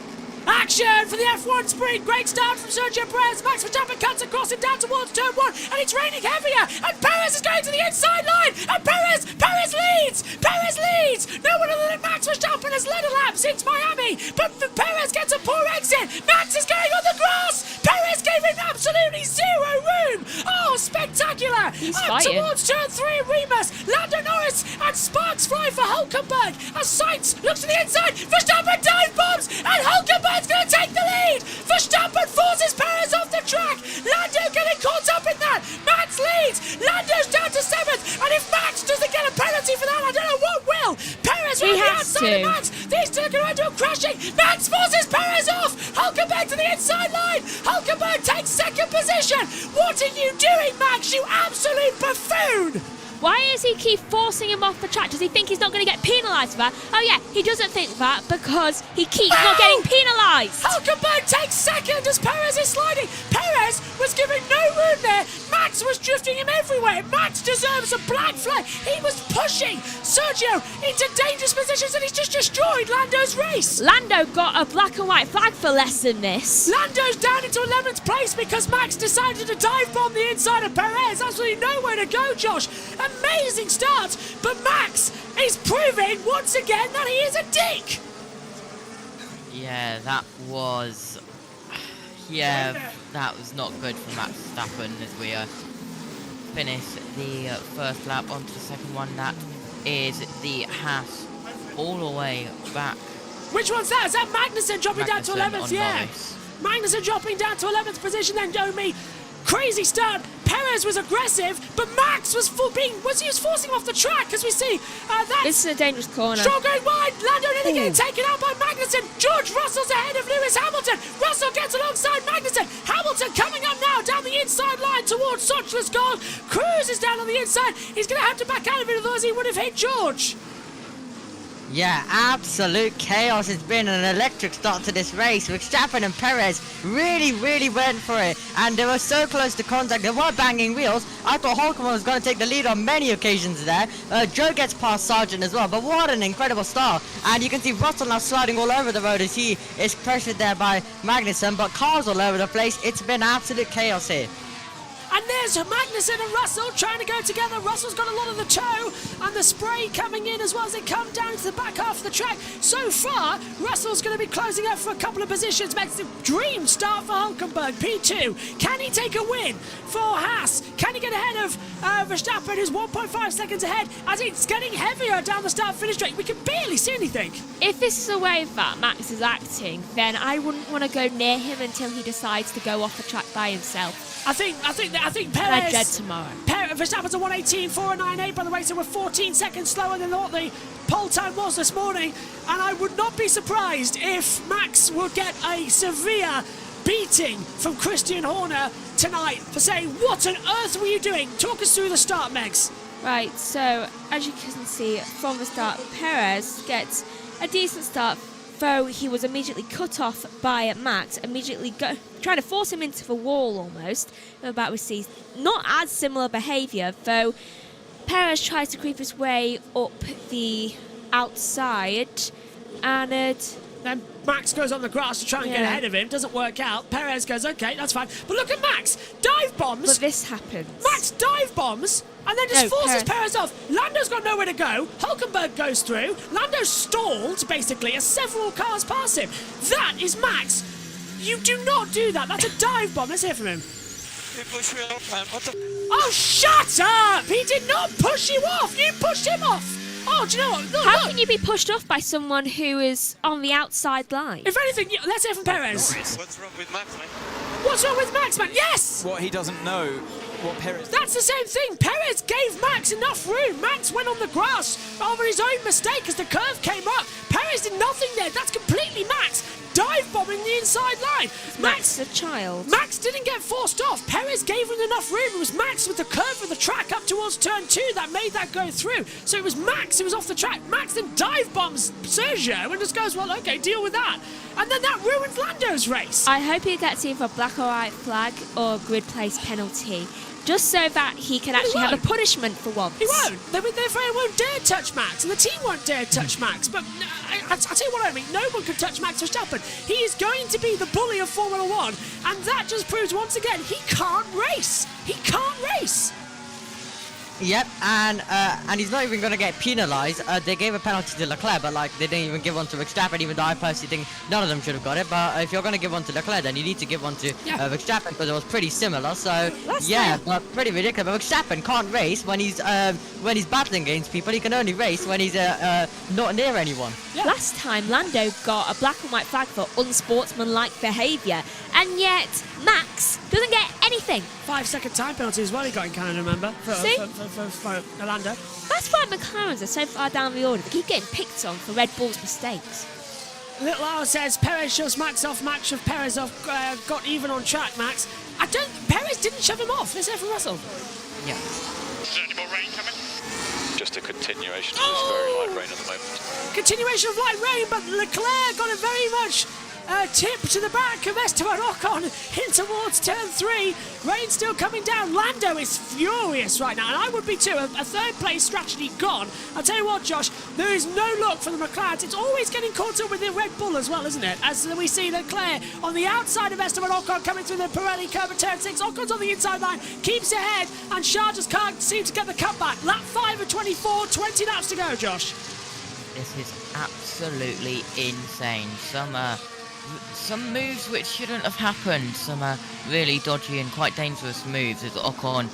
Action for the F1 sprint. Great start from Sergio Perez. Max Verstappen cuts across him down towards turn 1, and it's raining heavier. And Perez is going to the inside line. And Perez leads. Perez leads. No one other than Max Verstappen has led a lap since Miami. But Perez gets a poor exit. Max is going on the grass. Perez gave him absolutely zero room. Oh, spectacular. He's Up fighting. towards turn 3, Remus, Lando Norris, and sparks fly for Hulkenberg. As Sainz looks to the inside, Verstappen dive bombs, and Hulkenberg's going to take the lead. Verstappen forces Perez off the track. Lando getting caught up in that. Max leads. Lando's down to 7th, and if Max doesn't get a penalty for that, I don't know what will. Perez He right has outside to. of Max. These two are going to end up crashing. Max forces Perez off. Hulkenberg to the inside line. Hulkenberg takes 2nd position. What are you doing, Max? You absolute buffoon. Why does he keep forcing him off the track? Does he think he's not going to get penalised for that? Oh yeah, he doesn't think that because he keeps not getting penalised. Hulkenberg takes 2nd as Perez is sliding. Perez was giving no room there. Max was drifting him everywhere. Max deserves a black flag. He was pushing Sergio into dangerous positions, and he's just destroyed Lando's race. Lando got a black and white flag for less than this. Lando's down into 11th place because Max decided to dive bomb the inside of Perez. Absolutely nowhere to go, Josh. Amazing start, but Max is proving once again that he is a dick. Yeah, that was... Yeah, that was not good for Max Verstappen as we finish the first lap onto the second one. That is the Haas all the way back. Which one's that? Is that Magnussen dropping down to Magnussen 11th? on Yeah. Norris. Magnussen dropping down to 11th position, then Domi. Crazy start. Perez was aggressive, but Max was forcing him off the track, as we see. This is a dangerous corner. Stroll going wide. Lando nearly getting taken out by Magnussen. George Russell's ahead of Lewis Hamilton. Russell gets alongside Magnussen. Hamilton coming up now down the inside line towards Sochler's goal. Cruz is down on the inside. He's going to have to back out of it, otherwise he would have hit George. Yeah, absolute chaos. It's been an electric start to this race. Verstappen and Perez really went for it, and they were so close to contact. They were banging wheels. I thought Hulkenberg was going to take the lead on many occasions there. Joe gets past Sargent as well, but what an incredible start. And you can see Russell now sliding all over the road as he is pressured there by Magnussen, but cars all over the place. It's been absolute chaos here. And there's Magnussen and Russell trying to go together. Russell's got a lot of the tow and the spray coming in as well as they come down to the back half of the track. So far, Russell's going to be closing up for a couple of positions. Makes a dream start for Hulkenberg, P2. Can he take a win for Haas? Can he get ahead of Verstappen, who's 1.5 seconds ahead, as it's getting heavier down the start-finish straight? We can barely see anything. If this is the way that Max is acting, then I wouldn't want to go near him until he decides to go off the track by himself. I think And Perez... I dread tomorrow. Verstappen's a 1:18.498, by the way, so we're 14 seconds slower than what the pole time was this morning. And I would not be surprised if Max will get a severe beating from Christian Horner tonight for saying, what on earth were you doing? Talk us through the start, Megs. Right, so as you can see from the start, Perez gets a decent start, though he was immediately cut off by Max, trying to force him into the wall almost. But we see not as similar behaviour, though Perez tries to creep his way up the outside, and then Max goes on the grass to try and get ahead of him. Doesn't work out. Perez goes, okay, that's fine. But look at Max. Dive bombs. But this happens. Max dive bombs and then just forces Perez off. Lando's got nowhere to go. Hulkenberg goes through. Lando stalled, basically, as several cars pass him. That is Max. You do not do that. That's a dive bomb. Let's hear from him. Oh, shut up! He did not push you off. You pushed him off. Oh, do you know what? How can you be pushed off by someone who is on the outside line? If anything, let's hear from Perez. What's wrong with Max, man? What's wrong with Max, man? Yes! What he doesn't know, what Perez... That's the same thing. Perez gave Max enough room. Max went on the grass over his own mistake as the curve came up. Perez did nothing there. That's completely Max dive bombing the inside line. Max a child. Max didn't get forced off. Perez gave him enough room. It was Max with the curve of the track up towards turn 2 that made that go through. So it was Max who was off the track. Max then dive bombs Sergio and just goes, well, okay, deal with that. And then that ruins Lando's race. I hope he gets either a black or white flag or a grid place penalty. just so that he can actually have a punishment for once. He won't. Their friend won't dare touch Max, and the team won't dare touch Max. But I'll tell you what I mean. No one can touch Max Verstappen. He is going to be the bully of Formula One, and that just proves once again he can't race. He can't race. Yep, and he's not even going to get penalised. They gave a penalty to Leclerc, but like they didn't even give one to Verstappen, even though I personally think none of them should have got it. But if you're going to give one to Leclerc, then you need to give one to Verstappen because it was pretty similar. So but pretty ridiculous. But Verstappen can't race when he's battling against people. He can only race when he's not near anyone. Yeah. Last time, Lando got a black and white flag for unsportsmanlike behaviour, and yet Max doesn't get anything. 5-second time penalty as well he got in Canada, remember? For Lando. That's why McLarens are so far down the order. They keep getting picked on for Red Bull's mistakes. Little Al says Perez shoves Max off. Max shoved Perez off. Got even on track, Max. Perez didn't shove him off. Let's hear from Russell. Yeah. Is there any more rain coming? Just a continuation of this very light rain at the moment. Continuation of light rain, but Leclerc got a very much tip to the back of Esteban Ocon in towards turn 3. Rain still coming down. Lando is furious right now, and I would be too. A third place strategy gone. I'll tell you what, Josh, there is no luck for the McLarens. It's always getting caught up with the Red Bull as well, isn't it? As we see Leclerc on the outside of Esteban Ocon coming through the Pirelli curve at turn 6. Ocon's on the inside line, keeps ahead, and Shah just can't seem to get the cutback. Lap 5 of 24, 20 laps to go, Josh. This is absolutely insane. Some moves which shouldn't have happened. Some really dodgy and quite dangerous moves as Ocon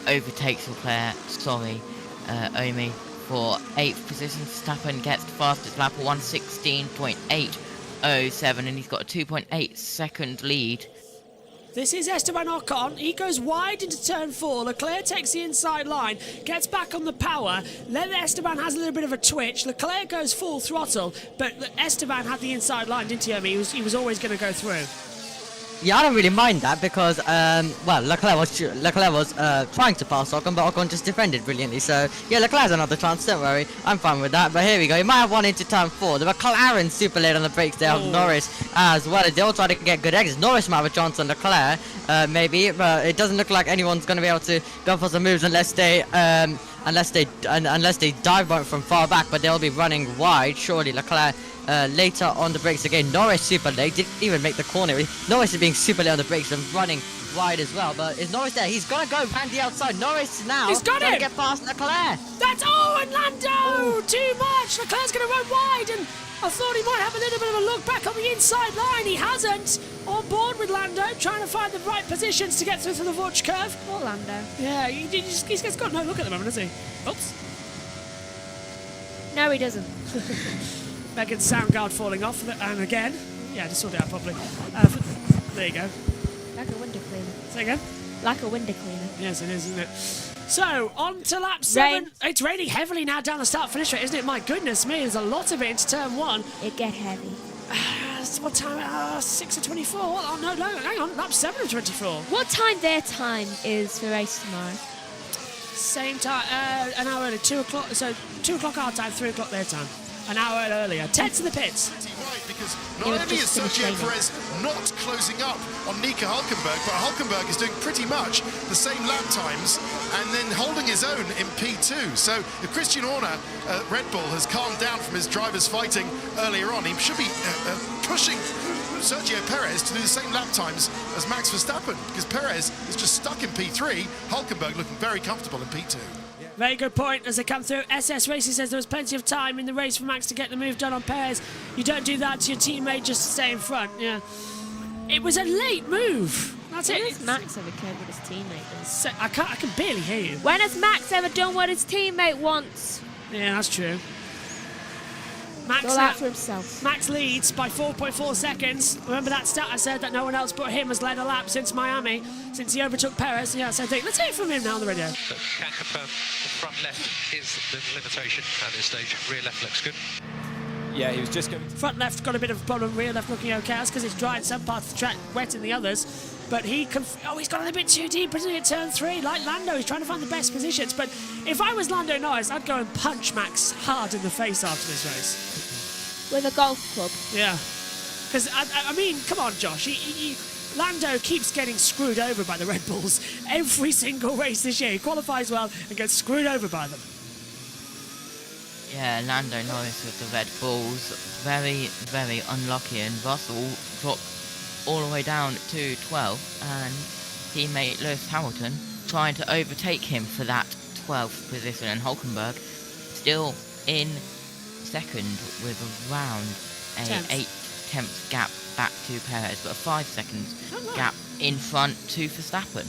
overtakes Leclerc. Omi for 8th position. Verstappen gets the fastest lap, 1:16.807, and he's got a 2.8 second lead. This is Esteban Ocon. He goes wide into turn 4. Leclerc takes the inside line, gets back on the power. Then Esteban has a little bit of a twitch. Leclerc goes full throttle, but Esteban had the inside line, didn't he? He was always going to go through. Yeah, I don't really mind that because, Leclerc was trying to pass Ocon, but Ocon just defended brilliantly. So, yeah, Leclerc has another chance, don't worry. I'm fine with that. But here we go. He might have one into turn 4. The McLaren super late on the brakes there of Norris as well. They all try to get good exits. Norris might have a chance on Leclerc, maybe, but it doesn't look like anyone's going to be able to go for some moves unless they dive bomb from far back, but they'll be running wide. Surely Leclerc later on the brakes again. Norris super late, didn't even make the corner. Norris is being super late on the brakes and running wide as well. But is Norris there? He's gonna go around the outside. Norris now. He's got gonna it. get past Leclerc. That's and Lando too much. Leclerc's gonna run wide, and I thought he might have a little bit of a look back on the inside line. He hasn't. On board with Lando, trying to find the right positions to get through to the Vouch curve. Poor Lando. Yeah, he's got no look at the moment, has he? Oops. No, he doesn't. Megan's sound guard falling off, and again. Yeah, just sorted it out properly. There you go. Like a window cleaner. Say again? Like a window cleaner. Yes, it is, isn't it? So, on to lap 7. Rain. It's raining heavily now down the start-finish rate, isn't it? My goodness me, there's a lot of it into turn 1. It get heavy. What time? 6 of 24? Oh, no, hang on. Lap 7 of 24. What time their time is for race tomorrow? Same time, an hour early, 2 o'clock. So 2 o'clock our time, 3 o'clock their time. An hour earlier. Ted's in the pits. Right, because not only is Sergio Perez not closing up on Nico Hülkenberg, but Hülkenberg is doing pretty much the same lap times and then holding his own in P2. So if Christian Horner, Red Bull, has calmed down from his drivers fighting earlier on, he should be pushing Sergio Perez to do the same lap times as Max Verstappen, because Perez is just stuck in P3, Hülkenberg looking very comfortable in P2. Very good point as they come through. SS Racing says there was plenty of time in the race for Max to get the move done on Perez. You don't do that to your teammate just to stay in front. Yeah, it was a late move. That's when it. has Max ever cared what his teammate does? I can barely hear you. When has Max ever done what his teammate wants? Yeah, that's true. Max all out for himself. Max leads by 4.4 seconds. Remember that stat I said that no one else but him has led a lap since Miami, since he overtook Perez. Yeah, so I think let's hear from him now on the radio. But can confirm the front left is the limitation at this stage. Rear left looks good. Yeah, he was just going. Front left got a bit of a problem. Rear left looking okay. That's because it's dry in some parts of the track, wet in the others. But he's gone a little bit too deep, isn't he, at turn 3? Like Lando, he's trying to find the best positions. But if I was Lando Norris, I'd go and punch Max hard in the face after this race. With a golf club. Yeah. Because, I mean, come on, Josh. Lando keeps getting screwed over by the Red Bulls every single race this year. He qualifies well and gets screwed over by them. Yeah, Lando Norris with the Red Bulls, very, very unlucky, and Russell dropped all the way down to 12, and teammate Lewis Hamilton trying to overtake him for that 12th position, and Hulkenberg still in second with around a 8/10 gap back to Perez, but a 5 seconds gap in front to Verstappen.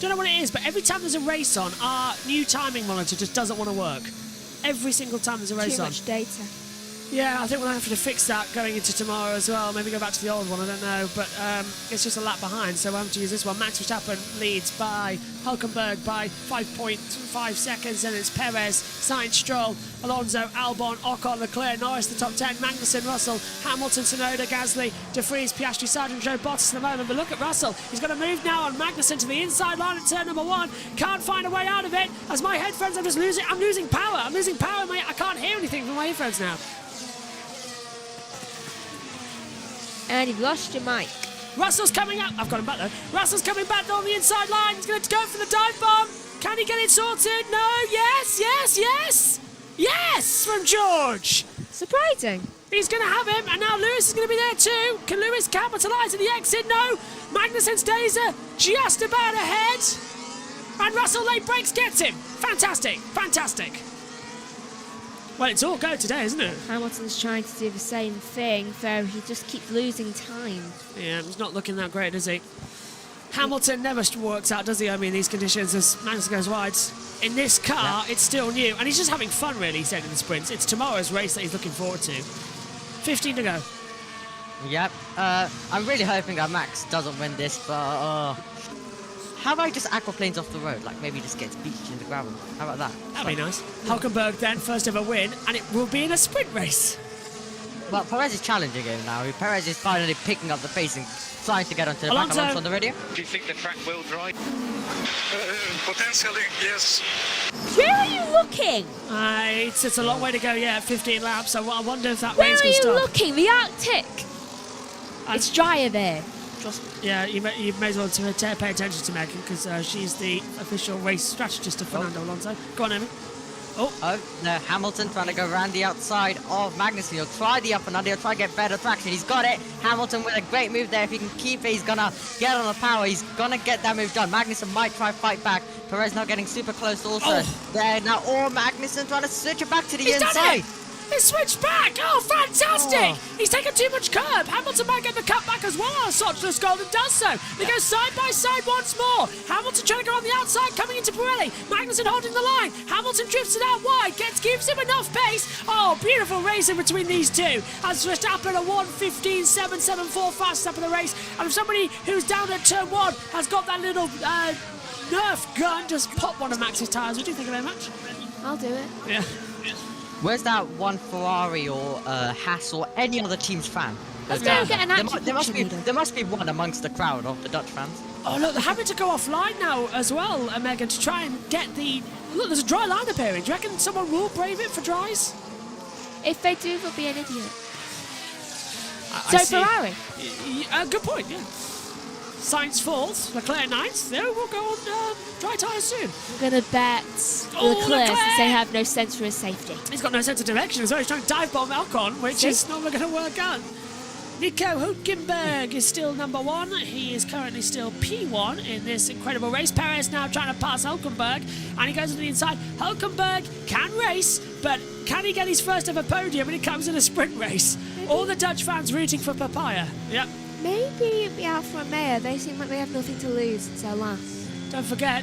Don't know what it is, but every time there's a race on, our new timing monitor just doesn't want to work. Every single time there's a race on. Too much data. Yeah, I think we'll have to fix that going into tomorrow as well. Maybe go back to the old one, I don't know. But it's just a lap behind, so we'll have to use this one. Max Verstappen leads by Hulkenberg by 5.5 seconds, and it's Perez, Sainz, Stroll, Alonso, Albon, Ocon, Leclerc, Norris, the top 10, Magnussen, Russell, Hamilton, Tsunoda, Gasly, De Vries, Piastri, Sargent, Joe Bottas at the moment. But look at Russell. He's going to move now on Magnussen to the inside line at turn number 1. Can't find a way out of it. As my headphones, I'm losing power. I'm losing power. I can't hear anything from my headphones now. And you've lost your mic. Russell's coming up. I've got him back though. Russell's coming back on the inside line. He's going to go for the dive bomb. Can he get it sorted? No. Yes. Yes. Yes. Yes from George. Surprising. He's going to have him, and now Lewis is going to be there too. Can Lewis capitalise at the exit? No. Magnussen stays just about ahead. And Russell late brakes gets him. Fantastic. Fantastic. Well, it's all go today, isn't it? Hamilton's trying to do the same thing, though he just keeps losing time. Yeah, he's not looking that great, is he? Hamilton never works out, does he? I mean, these conditions as Max goes wide. In this car, it's still new, and he's just having fun, really, he said in the sprints. It's tomorrow's race that he's looking forward to. 15 to go. Yep. I'm really hoping that Max doesn't win this, but how about he just aquaplanes off the road? Like maybe just gets beached in the gravel. How about that? That'd be nice. Hulkenberg then, first ever win, and it will be in a sprint race. Well, Perez is challenging him now. Perez is finally picking up the pace and trying to get onto the back. Alonso on the radio. Do you think the track will dry? Potentially, yes. Where are you looking? It's a long way to go yet, 15 laps, so I wonder if that Where rain's are going to you stop. looking? The Arctic. It's drier there. Yeah, you may as well pay attention to Megan, because she's the official race strategist of Fernando Alonso. Go on, Emmy. Oh, no, Hamilton trying to go around the outside of Magnussen. He'll try the up and under, he'll try to get better traction. He's got it. Hamilton with a great move there. If he can keep it, he's going to get on the power. He's going to get that move done. Magnussen might try to fight back. Perez now getting super close also. There now, Magnussen trying to switch it back to the inside. He switched back! Oh, fantastic! He's taken too much curb. Hamilton might get the cut back as well. Sotchless Golden does so. They go side by side once more. Hamilton trying to go on the outside, coming into Pirelli. Magnussen holding the line. Hamilton drifts it out wide, gives him enough pace. Oh, beautiful racing between these two. As Verstappen a 1:15.774 fastest up in the race. And if somebody who's down at turn 1 has got that little Nerf gun, just pop one of Max's tyres. What do you think of it, Max? I'll do it. Yeah. Where's that one Ferrari or Haas or any other team's fan? Let's go get an actual there must be one amongst the crowd of the Dutch fans. Oh, look, they're having to go offline now as well, Megan, to try and get the... Look, there's a dry line appearing. Do you reckon someone will brave it for dries? If they do, they'll be an idiot. I Ferrari? Good point, yeah. Sainz 4th, Leclerc 9th. There we'll go on dry tyres soon. I'm going to bet Leclerc, since they have no sense for his safety. He's got no sense of direction as well. He's trying to dive bomb Ocon, which is not going to work out. Nico Hülkenberg is still number 1. He is currently still P1 in this incredible race. Perez now trying to pass Hülkenberg, and he goes to the inside. Hülkenberg can race, but can he get his first ever podium when he comes in a sprint race? Maybe. All the Dutch fans rooting for Papaya. Yep. Maybe the Alfa Romeo, they seem like they have nothing to lose until last. Don't forget,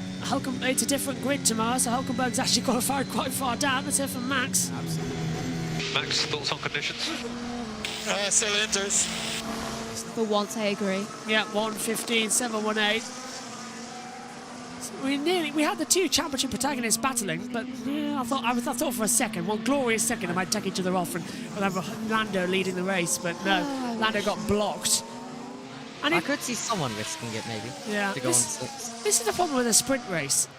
it's a different grid tomorrow, so Hülkenberg's actually qualified quite far down. Let's hear from Max. Max, thoughts on conditions? Cylinders. For once, I agree. Yeah, 1:15.718. We had the two championship protagonists battling, but yeah, I thought for a second, one glorious second, they might take each other off and we'll have Lando leading the race, but no, Lando got blocked. And I could see someone risking it, maybe. Yeah. To go on 6. This is the problem with a sprint race.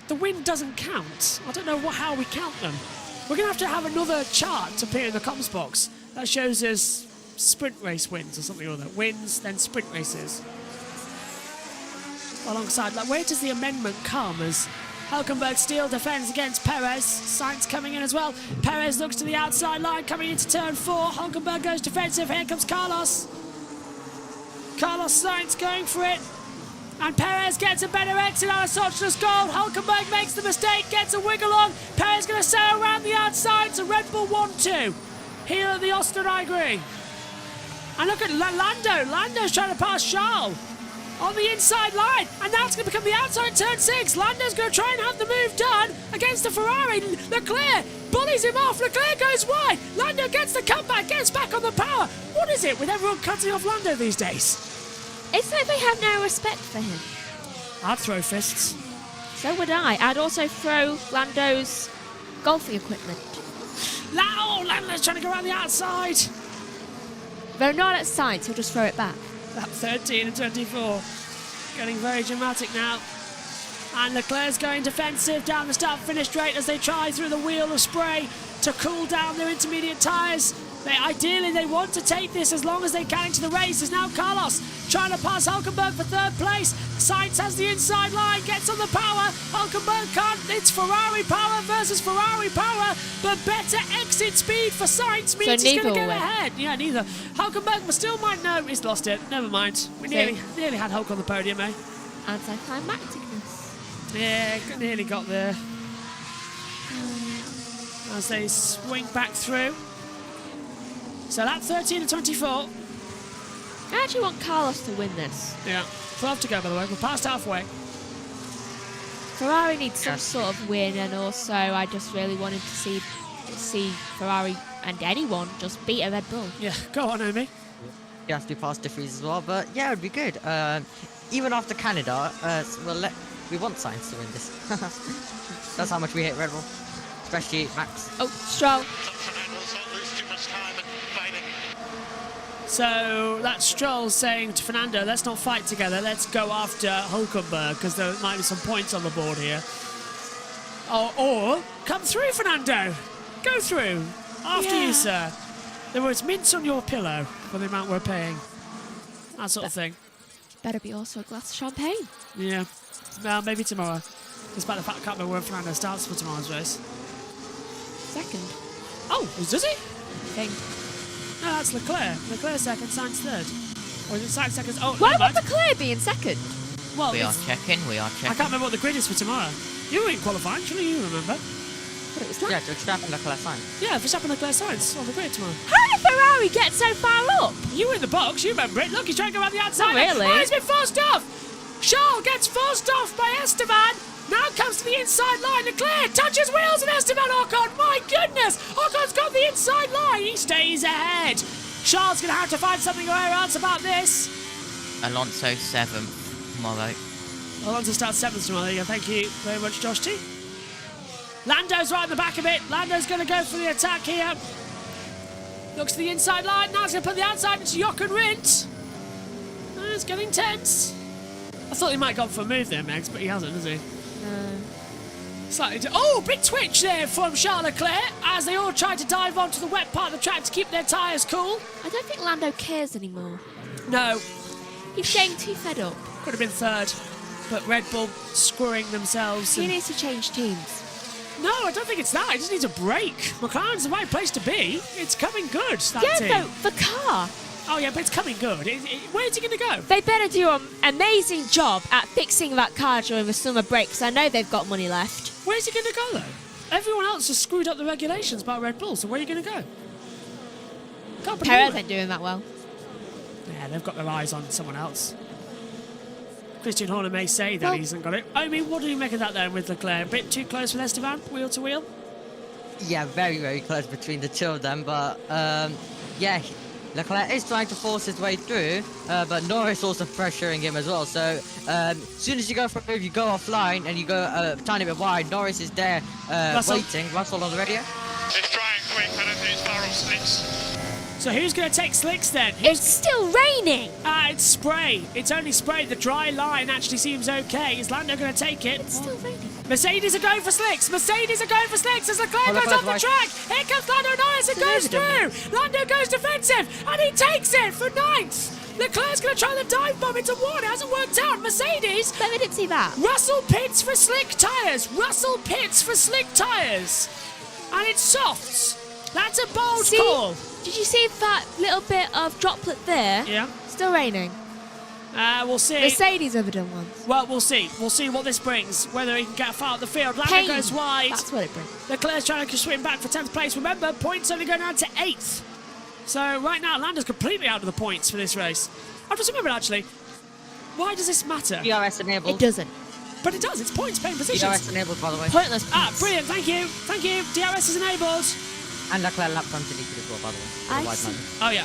The win doesn't count. I don't know how we count them. We're going to have another chart appear in the comms box that shows us sprint race wins or something or other. Wins, then sprint races. Alongside, like, where does the amendment come as Hulkenberg still defends against Perez? Sainz coming in as well. Perez looks to the outside line coming into turn 4. Hulkenberg goes defensive. Here comes Carlos. Carlos Sainz going for it. And Perez gets a better exit out of Sochner's goal. Hulkenberg makes the mistake, gets a wiggle on. Perez going to sail around the outside. So Red Bull 1-2 here at the Österreich. And look at Lando. Lando's trying to pass Charles on the inside line, and now it's going to become the outside turn 6. Lando's going to try and have the move done against the Ferrari. Leclerc bullies him off. Leclerc goes wide. Lando gets the comeback, gets back on the power. What is it with everyone cutting off Lando these days? It's like they have no respect for him. I'd throw fists. So would I. I'd also throw Lando's golfing equipment. Lando's trying to go around the outside. Though not at Sainz, he'll just throw it back. That 13 and 24. Getting very dramatic now. And Leclerc's going defensive down the start-finish straight as they try through the wheel of spray to cool down their intermediate tyres. Ideally, they want to take this as long as they can into the race. There's now Carlos trying to pass Hulkenberg for 3rd place. Sainz has the inside line, gets on the power. Hulkenberg can't. It's Ferrari power versus Ferrari power, but better exit speed for Sainz means he's going to get ahead. Yeah, neither. Hulkenberg still might know he's lost it. Never mind. We nearly had Hulk on the podium, eh? Anticlimacticness. Yeah, nearly got there. As they swing back through. So that's 13 and 24. I actually want Carlos to win this. Yeah. 12 to go, by the way. We're past halfway. Ferrari needs some sort of win, and also I just really wanted to see Ferrari and anyone just beat a Red Bull. Yeah, go on, Amy. You have to be past differies as well, but yeah, it'd be good. Even after Canada, we want Sainz to win this. That's how much we hate Red Bull, especially Max. Oh, Stroll. So that's Stroll saying to Fernando, let's not fight together, let's go after Hulkenberg, because there might be some points on the board here. Or come through, Fernando. Go through. After you, sir. There was mints on your pillow for the amount we're paying. That sort of thing. Better be also a glass of champagne. Yeah. Well, maybe tomorrow. Despite the fact I can't remember where Fernando starts for tomorrow's race. 2nd. Oh, does he? I think. No, that's Leclerc. Leclerc 2nd, Sainz 3rd. Or is it Sainz 2nd? Oh, why would Leclerc be in 2nd? Well, we are checking. I can't remember what the grid is for tomorrow. You were in qualifying, surely you remember. But it was like... Yeah, to Verstappen, Leclerc, Sainz. Yeah, Verstappen, Leclerc, Sainz on the grid tomorrow. How did Ferrari get so far up? You were in the box, you remember it. Look, he's trying to go around the outside. Not really. Oh, he's been forced off. Charles gets forced off by Esteban. Now comes to the inside line. Leclerc touches wheels and Esteban Ocon. My goodness. Ocon's got the inside line. He stays ahead. Charles going to have to find something or else about this. Alonso 7th tomorrow. Alonso starts 7th tomorrow. Yeah, thank you very much, Josh T. Lando's right in the back of it. Lando's going to go for the attack here. Looks to the inside line. Now he's going to put the outside into Jochen Rindt. It's getting tense. I thought he might have gone for a move there, Megs, but he hasn't, has he? Slightly. Oh, big twitch there from Charles Leclerc as they all try to dive onto the wet part of the track to keep their tyres cool. I don't think Lando cares anymore. No. He's getting too fed up. Could have been 3rd, but Red Bull screwing themselves. He needs to change teams. No, I don't think it's that. He just needs a break. McLaren's the right place to be. It's coming good, that team. Yeah, though, the car. Oh, yeah, but it's coming good. Where's he going to go? They better do an amazing job at fixing that car during the summer break, because I know they've got money left. Where's he going to go, though? Everyone else has screwed up the regulations about Red Bull, so where are you going to go? Perez ain't doing that well. Yeah, they've got their eyes on someone else. Christian Horner may say that he hasn't got it. I mean, what do you make of that, then, with Leclerc? A bit too close for Esteban, wheel to wheel? Yeah, very, very close between the two of them, but yeah, Leclerc is trying to force his way through, but Norris also pressuring him as well. So as soon as you go for a move, you go offline and you go a tiny bit wide. Norris is there waiting. Russell on the radio. It's drying quick. I don't think it's far off slicks. So who's going to take slicks then? It's still raining. It's spray. It's only spray. The dry line actually seems okay. Is Lando going to take it? It's still raining. Mercedes are going for slicks. Mercedes are going for slicks as Leclerc goes off the track. Here comes Lando Norris and goes through. Lando goes defensive and he takes it for ninth. Leclerc's going to try the dive bomb into one. It hasn't worked out. Mercedes. But we didn't see that. Russell pits for slick tyres. Russell pits for slick tyres. And it's softs. That's a bold call. Did you see that little bit of droplet there? Yeah. Still raining. We'll see. Mercedes have done once. Well, we'll see. We'll see what this brings. Whether he can get far out the field. Lando Pain. goes wide. That's what it brings. Leclerc's trying to swing back for 10th place. Remember, points only going down to 8th. So right now, Lando's completely out of the points for this race. I've just remembered, actually, why does this matter? DRS enabled. It doesn't. But it does. It's points paying positions. DRS enabled, by the way. Pointless points. Ah, brilliant. Thank you. Thank you. DRS is enabled. And Leclerc lap time deleted as well, by the way. I see. Oh, yeah.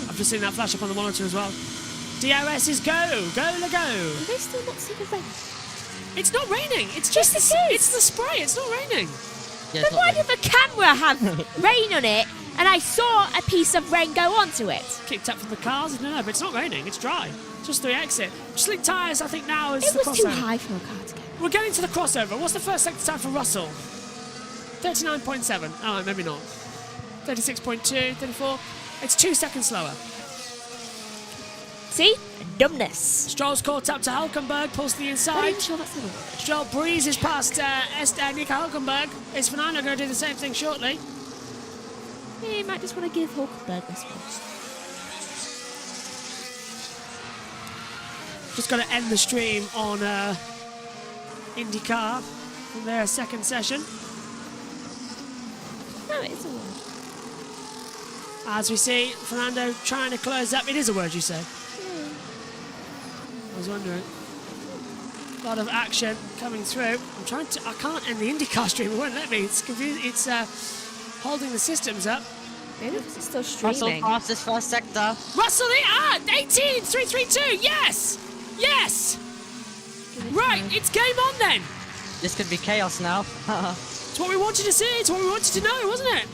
I've just seen that flash up on the monitor as well. DRS is go. Go, go. Do they still not see the rain? It's not raining. It's just it's the spray. It's not raining. Yeah, Then why did the camera have rain on it and I saw a piece of rain go onto it? Kicked up from the cars. No, but it's not raining. It's dry. Just the exit. Slick tyres, I think now is It the was too crossover. high for a car to get. We're getting to the crossover. What's the first sector time for Russell? 39.7. Oh, maybe not. 36.2, 34. It's 2 seconds slower. See? Dumbness. Stroll's caught up to Hulkenberg, pulls to the Not inside. even sure that's the one. Stroll breezes past Nico Hulkenberg. Is Fernando going to do the same thing shortly? Yeah, you might just want to give Hulkenberg this one. Just got to end the stream on IndyCar from their second session. No, it is a word. As we see, Fernando trying to close up. It is a word, you said. I was wondering. A lot of action coming through. I can't end the IndyCar stream. It won't let me. It's confusing. It's holding the systems up. Maybe because it's still Russell streaming. past this first sector. Russell, 18, 332. Yes, yes. Right, it's game on then. This could be chaos now. It's what we wanted to see. It's what we wanted to know, wasn't it?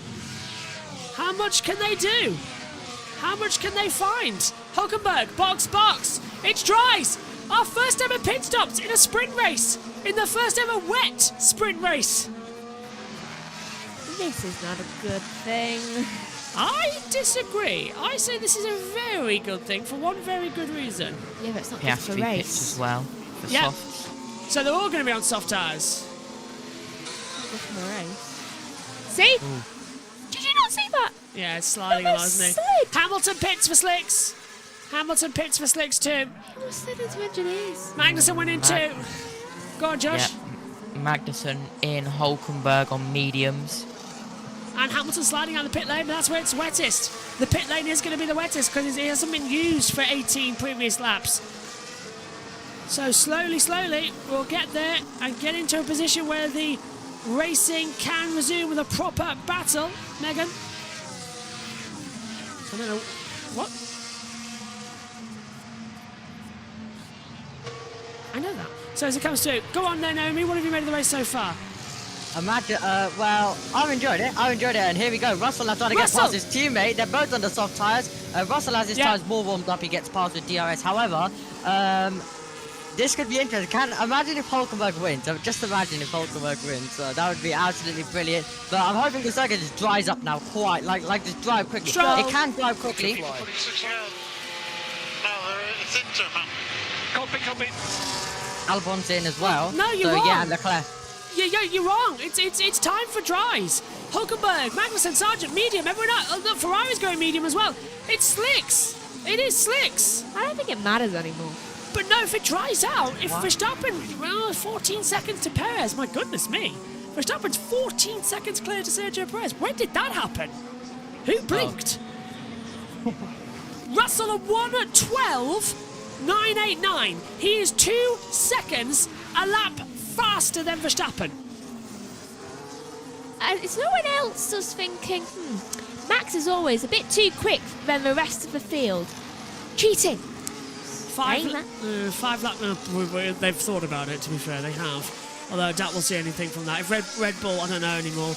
How much can they do? How much can they find? Hulkenberg, box. It's dries. Our first ever pit stops in a sprint race. In the first ever wet sprint race. This is not a good thing. I disagree. I say this is a very good thing for one very good reason. Yeah, but it's not They have just to for be race. pitched as well. For Yeah. softs. So they're all going to be on soft tyres. Not just for race. See? Did you not see that? Yeah, it's sliding Look on, at isn't it? slid. Hamilton pits for slicks. Hamilton pits for slicks too. It was slid into engineers. Magnussen went in too. Go on, Josh. Yeah. Magnussen in Hulkenberg on mediums. And Hamilton sliding out the pit lane, but that's where it's wettest. The pit lane is going to be the wettest because it hasn't been used for 18 previous laps. So slowly, we'll get there and get into a position where the racing can resume with a proper battle. Megan? I don't know. What? I know that. So as it comes to, go on then, Naomi. What have you made of the race so far? Imagine, well, I've enjoyed it, and here we go. Russell has tried to get past his teammate. They're both on the soft tyres. Russell has his tyres more warmed up. He gets past with DRS. However, this could be interesting. Imagine if Hulkenberg wins. Just imagine if Hulkenberg wins. That would be absolutely brilliant. But I'm hoping the circuit just dries up now, quite like just drive quickly. Stroll. It can drive quickly. It's into man. Copy. Albon's in as well. No, you're so, wrong. Yeah, and Leclerc. Yeah, you're wrong. It's time for dries. Hulkenberg, Magnussen, Sargent, medium. Everyone else. Look, Ferrari's going medium as well. It's slicks. It is slicks. I don't think it matters anymore. But no, if it dries out, if Verstappen, well, 14 seconds to Perez. My goodness me. Verstappen's 14 seconds clear to Sergio Perez. When did that happen? Who blinked? Russell at 1:12.989. He is 2 seconds a lap faster than Verstappen. It's no one else just thinking, Max is always a bit too quick than the rest of the field. Cheating. Five lap. They've thought about it, to be fair, they have. Although I doubt we'll see anything from that. If Red Bull, I don't know anymore.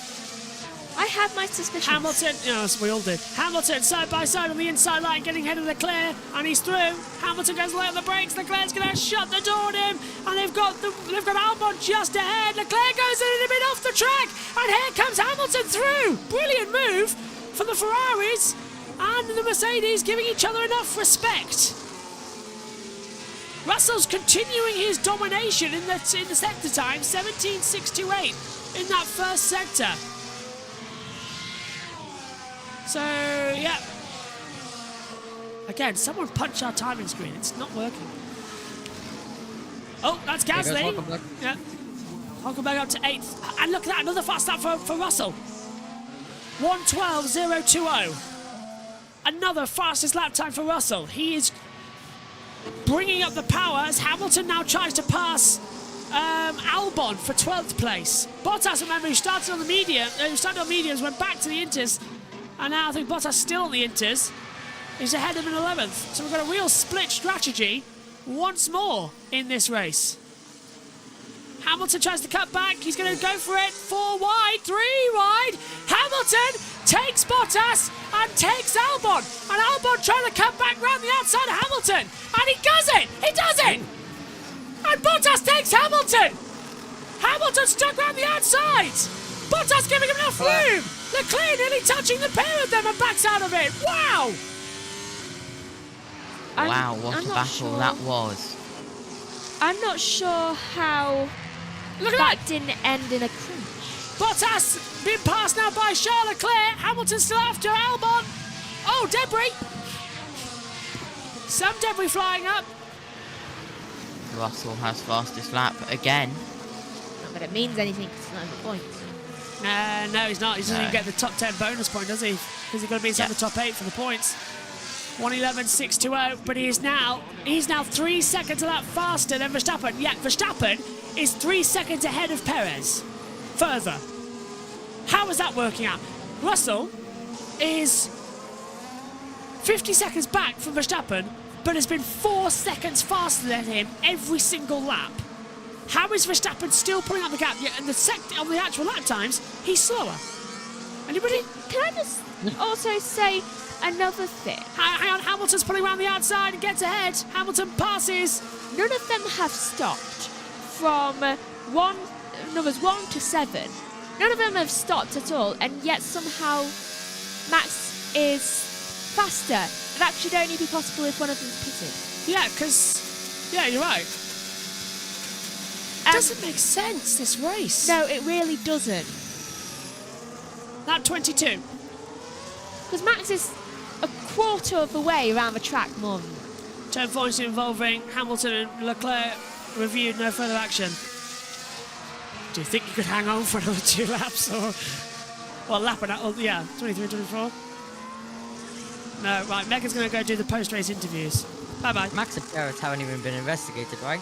I have my suspicions. Hamilton, yes, we all did. Hamilton side by side on the inside line, getting ahead of Leclerc, and he's through. Hamilton goes late on the brakes. Leclerc's going to shut the door on him, and they've got Albon just ahead. Leclerc goes a little bit off the track, and here comes Hamilton through. Brilliant move from the Ferraris and the Mercedes, giving each other enough respect. Russell's continuing his domination in the sector time, 17.628 in that first sector. So, yeah. Again, someone punch our timing screen. It's not working. Oh, that's Gasly. Yeah. Hulkenberg up to 8th. And look at that, another fast lap for Russell. 1:12.020. Another fastest lap time for Russell. He is bringing up the power as Hamilton now tries to pass Albon for 12th place. Bottas, remember, who started on the mediums, went back to the Inters. And now I think Bottas still on the Inters. He's ahead of him in 11th. So we've got a real split strategy once more in this race. Hamilton tries to cut back. He's going to go for it. 4 wide, 3 wide. Hamilton takes Bottas and takes Albon. And Albon trying to cut back round the outside of Hamilton. And he does it. He does it. And Bottas takes Hamilton. Hamilton stuck round the outside. Bottas giving him enough room. Leclerc nearly touching the pair of them and backs out of it. Wow. Wow, what a battle that was. I'm not sure how Look at that didn't end in a crunch. Bottas being passed now by Charles Leclerc. Hamilton still after Albon. Oh, debris. Some debris flying up. Russell has fastest lap again. Not that it means anything because it's not in the points. No, he's not. He doesn't even get the top 10 bonus point, does he? Because he's got to be inside the top 8 for the points. 1:11.620, but he's now 3 seconds a lap faster than Verstappen. Yet Verstappen is 3 seconds ahead of Perez. Further. How is that working out? Russell is 50 seconds back from Verstappen, but has been 4 seconds faster than him every single lap. How is Verstappen still pulling out the gap? Yet on the actual lap times, he's slower. Anybody? Can I just also say another thing? Hang on, Hamilton's pulling around the outside and gets ahead. Hamilton passes. None of them have stopped from numbers 1 to 7. None of them have stopped at all, and yet somehow Max is faster. And that should only be possible if one of them's pitted. Yeah, because you're right. Doesn't make sense, this race. No, it really doesn't. Lap 22. Because Max is a quarter of the way around the track more than that. Turn 42 involving Hamilton and Leclerc reviewed, no further action. Do you think you could hang on for another 2 laps? Or lap and 23, 24. No, right, Megan's going to go do the post-race interviews. Bye-bye. Max and Perez haven't even been investigated, right?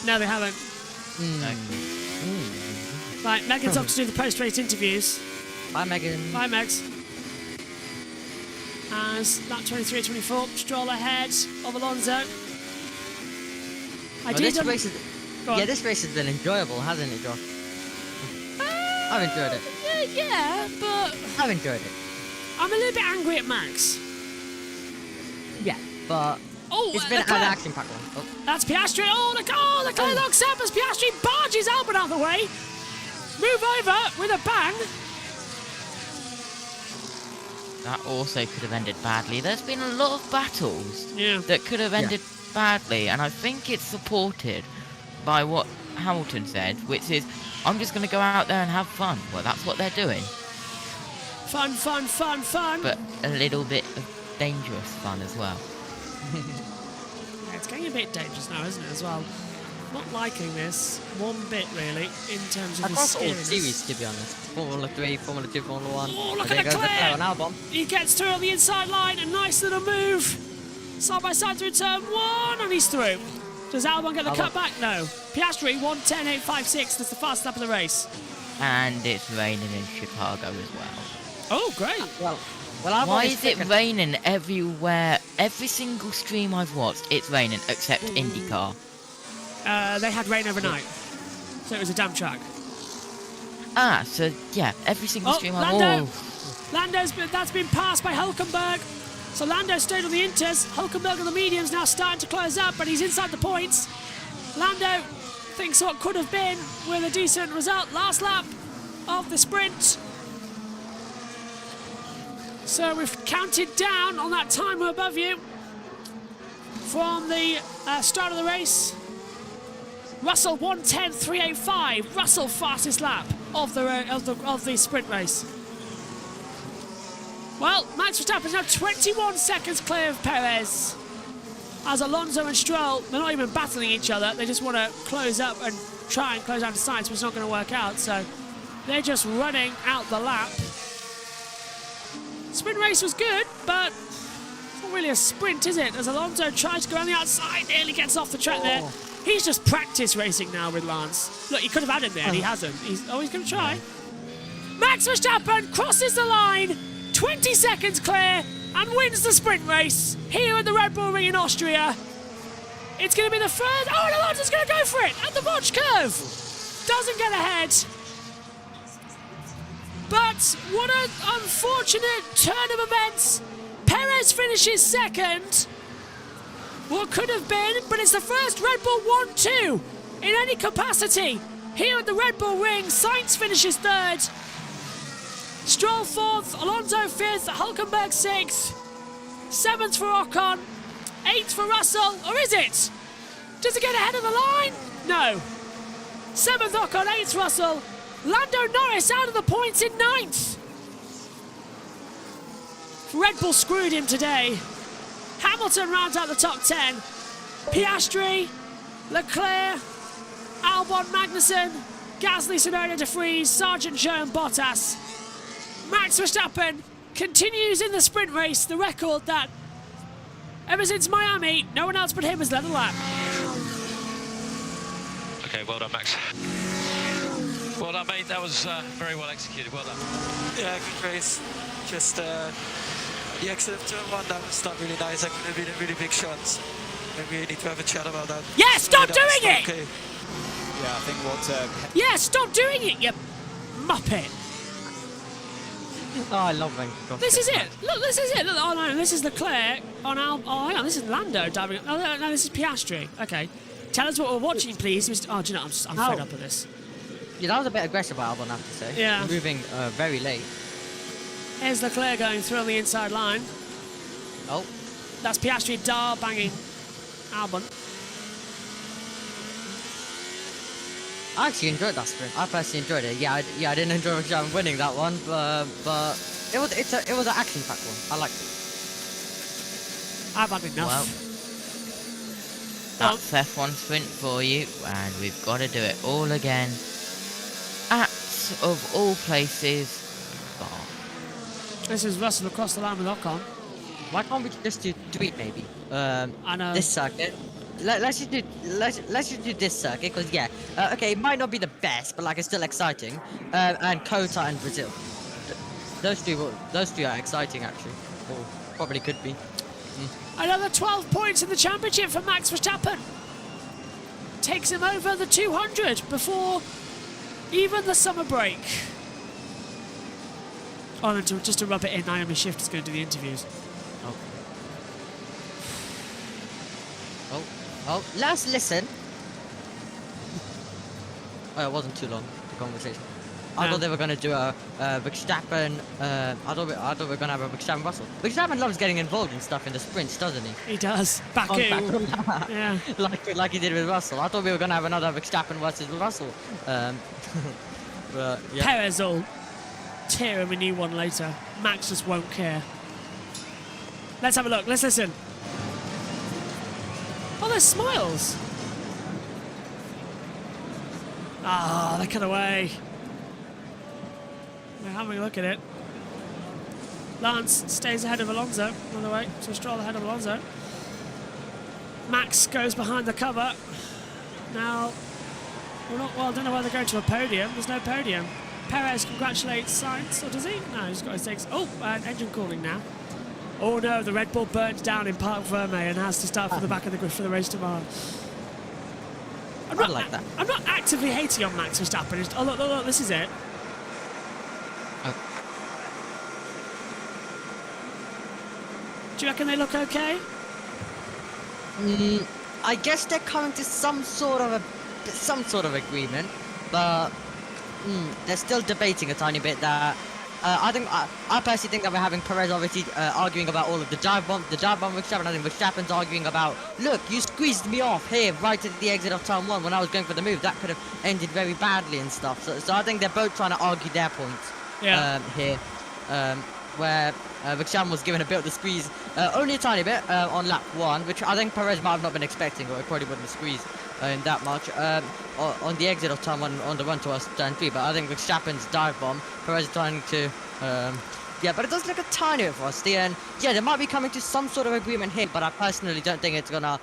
No, they haven't. Right, Megan's off to do the post-race interviews. Bye, Megan. Bye, Megs. As lap 23, 24, Stroll ahead of Alonso. This race has been enjoyable, hasn't it, Josh? I've enjoyed it. Yeah, but I've enjoyed it. I'm a little bit angry at Max. Yeah, but it's been an action-packed one. That's Piastri. Leclerc locks up as Piastri barges Albon out of the way. Move over with a bang. That also could have ended badly. There's been a lot of battles that could have ended badly, and I think it's supported by what Hamilton said, which is, I'm just going to go out there and have fun. Well, that's what they're doing. Fun. But a little bit of dangerous fun as well. It's getting a bit dangerous now, isn't it, as well? Not liking this one bit, really, in terms of the across all scariness. series, to be honest. Formula 3, Formula 2, Formula 1. Oh, look at Leclerc! On Albon. He gets through on the inside line. A nice little move. Side by side through turn 1, and he's through. Does Albon get the cut back? No. Piastri, 1:10.856. That's the fastest lap of the race. And it's raining in Chicago as well. Oh, great. Well, why is it raining everywhere? Every single stream I've watched, it's raining, except IndyCar. They had rain overnight, so it was a damp track. So yeah, every single stream Lando. That's been passed by Hulkenberg. So Lando stayed on the inters. Hulkenberg on the mediums now starting to close up, but he's inside the points. Lando thinks what could have been with a decent result. Last lap of the sprint. So we've counted down on that timer above you from the start of the race. Russell 1:10.385. Russell fastest lap of the sprint race. Well, Max Verstappen is now 21 seconds clear of Perez. As Alonso and Stroll, they're not even battling each other. They just want to close up and try and close down the sides, but it's not going to work out. So they're just running out the lap. Sprint race was good, but it's not really a sprint, is it? As Alonso tries to go on the outside, nearly gets off the track there. He's just practice racing now with Lance. Look, he could have had him there, and he hasn't. He's going to try. Max Verstappen crosses the line, 20 seconds clear, and wins the sprint race here at the Red Bull Ring in Austria. It's going to be the first. Oh, and Alonso's going to go for it at the watch curve. Doesn't get ahead. But what an unfortunate turn of events. Perez finishes second. What could have been, but it's the first Red Bull 1-2 in any capacity here at the Red Bull Ring. Sainz finishes third. Stroll fourth, Alonso fifth, Hulkenberg sixth, seventh for Ocon, eighth for Russell, or is it? Does it get ahead of the line? No. Seventh Ocon, eighth Russell, Lando Norris out of the points in ninth. Red Bull screwed him today. Hamilton rounds out the top 10. Piastri, Leclerc, Albon, Magnussen, Gasly, Tsunoda, De Vries, Sargent, Zhou and Bottas. Max Verstappen continues in the sprint race, the record that ever since Miami, no one else but him has led a lap. Okay, well done, Max. Well done, mate. That was very well executed. Well done. Yeah, good race. Just the exit of turn one, that was not really nice. That could have been a really big shot. Maybe we need to have a chat about that. Yeah, stop doing it! Okay. Yeah, I think what... Yeah, stop doing it, you muppet! Oh, I love when... This is it! Look, this is it! Look, oh no, this is Leclerc on Oh, hang on, this is Lando diving... Oh, no, this is Piastri. Okay. Tell us what we're watching, please. Oh, do you know, I'm fed up with this. Yeah, that was a bit aggressive by Albon, I have to say. Yeah. Moving very late. Here's Leclerc going through on the inside line. Oh. That's Piastri banging Albon. I actually enjoyed that sprint. I personally enjoyed it. Yeah, I didn't enjoy Verstappen winning that one, but it was an action-packed one. I liked it. I've had enough. Well, that's F1 sprint for you, and we've got to do it all again. At, of all places, Spa. This is Russell across the line with Ocon. Why can't we just do it maybe? I know. This circuit. Let's just do this circuit, because yeah, okay, it might not be the best, but like it's still exciting. And Kota and Brazil, those two are exciting actually, or probably could be. Another 12 points in the championship for Max Verstappen. Takes him over the 200 before even the summer break. Oh, and just to rub it in, Naomi Schiff is going to do the interviews. Oh, let's listen. Oh, it wasn't too long, the conversation. I thought they were going to do a Verstappen. I thought we were going to have a Verstappen Russell. Verstappen loves getting involved in stuff in the sprints, doesn't he? He does. Baku. Yeah. like he did with Russell. I thought we were going to have another Verstappen versus Russell. But, yeah. Perez will tear him a new one later. Max just won't care. Let's have a look. Let's listen. Oh, there's smiles. Ah, they cut away. We're having a look at it. Lance stays ahead of Alonso on the way, so Stroll ahead of Alonso. Max goes behind the cover. Now, I don't know why they're going to a podium. There's no podium. Perez congratulates Sainz, or does he? No, he's got his legs. Oh, and engine cooling now. Oh no, the Red Bull burns down in Parc Ferme and has to start from the back of the grid for the race tomorrow. I'm not actively hating on Max Verstappen. Oh look, this is it. Do you reckon they look okay? I guess they're coming to some sort of agreement, but they're still debating a tiny bit. That I personally think that we're having Perez obviously arguing about all of the dive bomb with Verstappen. I think Verstappen's arguing about, look, you squeezed me off here right at the exit of turn 1 when I was going for the move. That could have ended very badly and stuff. So I think they're both trying to argue their points here. Where Verstappen was given a bit of the squeeze, only a tiny bit on lap 1, which I think Perez might have not been expecting, or it probably wouldn't squeeze in that much on the exit of turn 1 on the run towards turn 3. But I think Verstappen's dive bomb, Perez is trying to, but it does look a tiny bit frosty, and they might be coming to some sort of agreement here, but I personally don't think it's gonna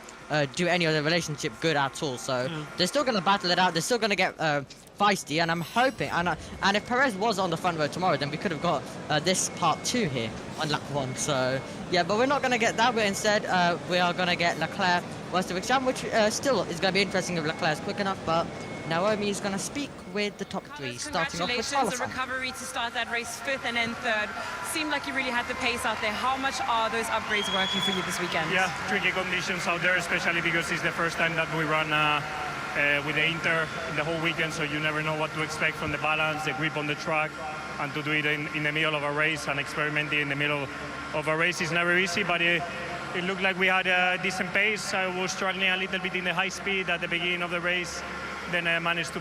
do any of the relationship good at all. So they're still gonna battle it out. They're still gonna get feisty, and I'm hoping, and if Perez was on the front row tomorrow, then we could have got this part 2 here on lap 1. So but we're not gonna get that. But instead, we are gonna get Leclerc versus Verstappen, which still is gonna be interesting if Leclerc's quick enough. But Naomi is gonna speak with the top 3, starting off with Congratulations, a recovery to start that race 5th and then 3rd. Seemed like you really had the pace out there. How much are those upgrades working for you this weekend? Yeah, tricky conditions out there, especially because it's the first time that we run with the Inter in the whole weekend, so you never know what to expect from the balance, the grip on the track, and to do it in the middle of a race and experimenting in the middle of a race is never easy, but it looked like we had a decent pace. I was struggling a little bit in the high speed at the beginning of the race, then I managed to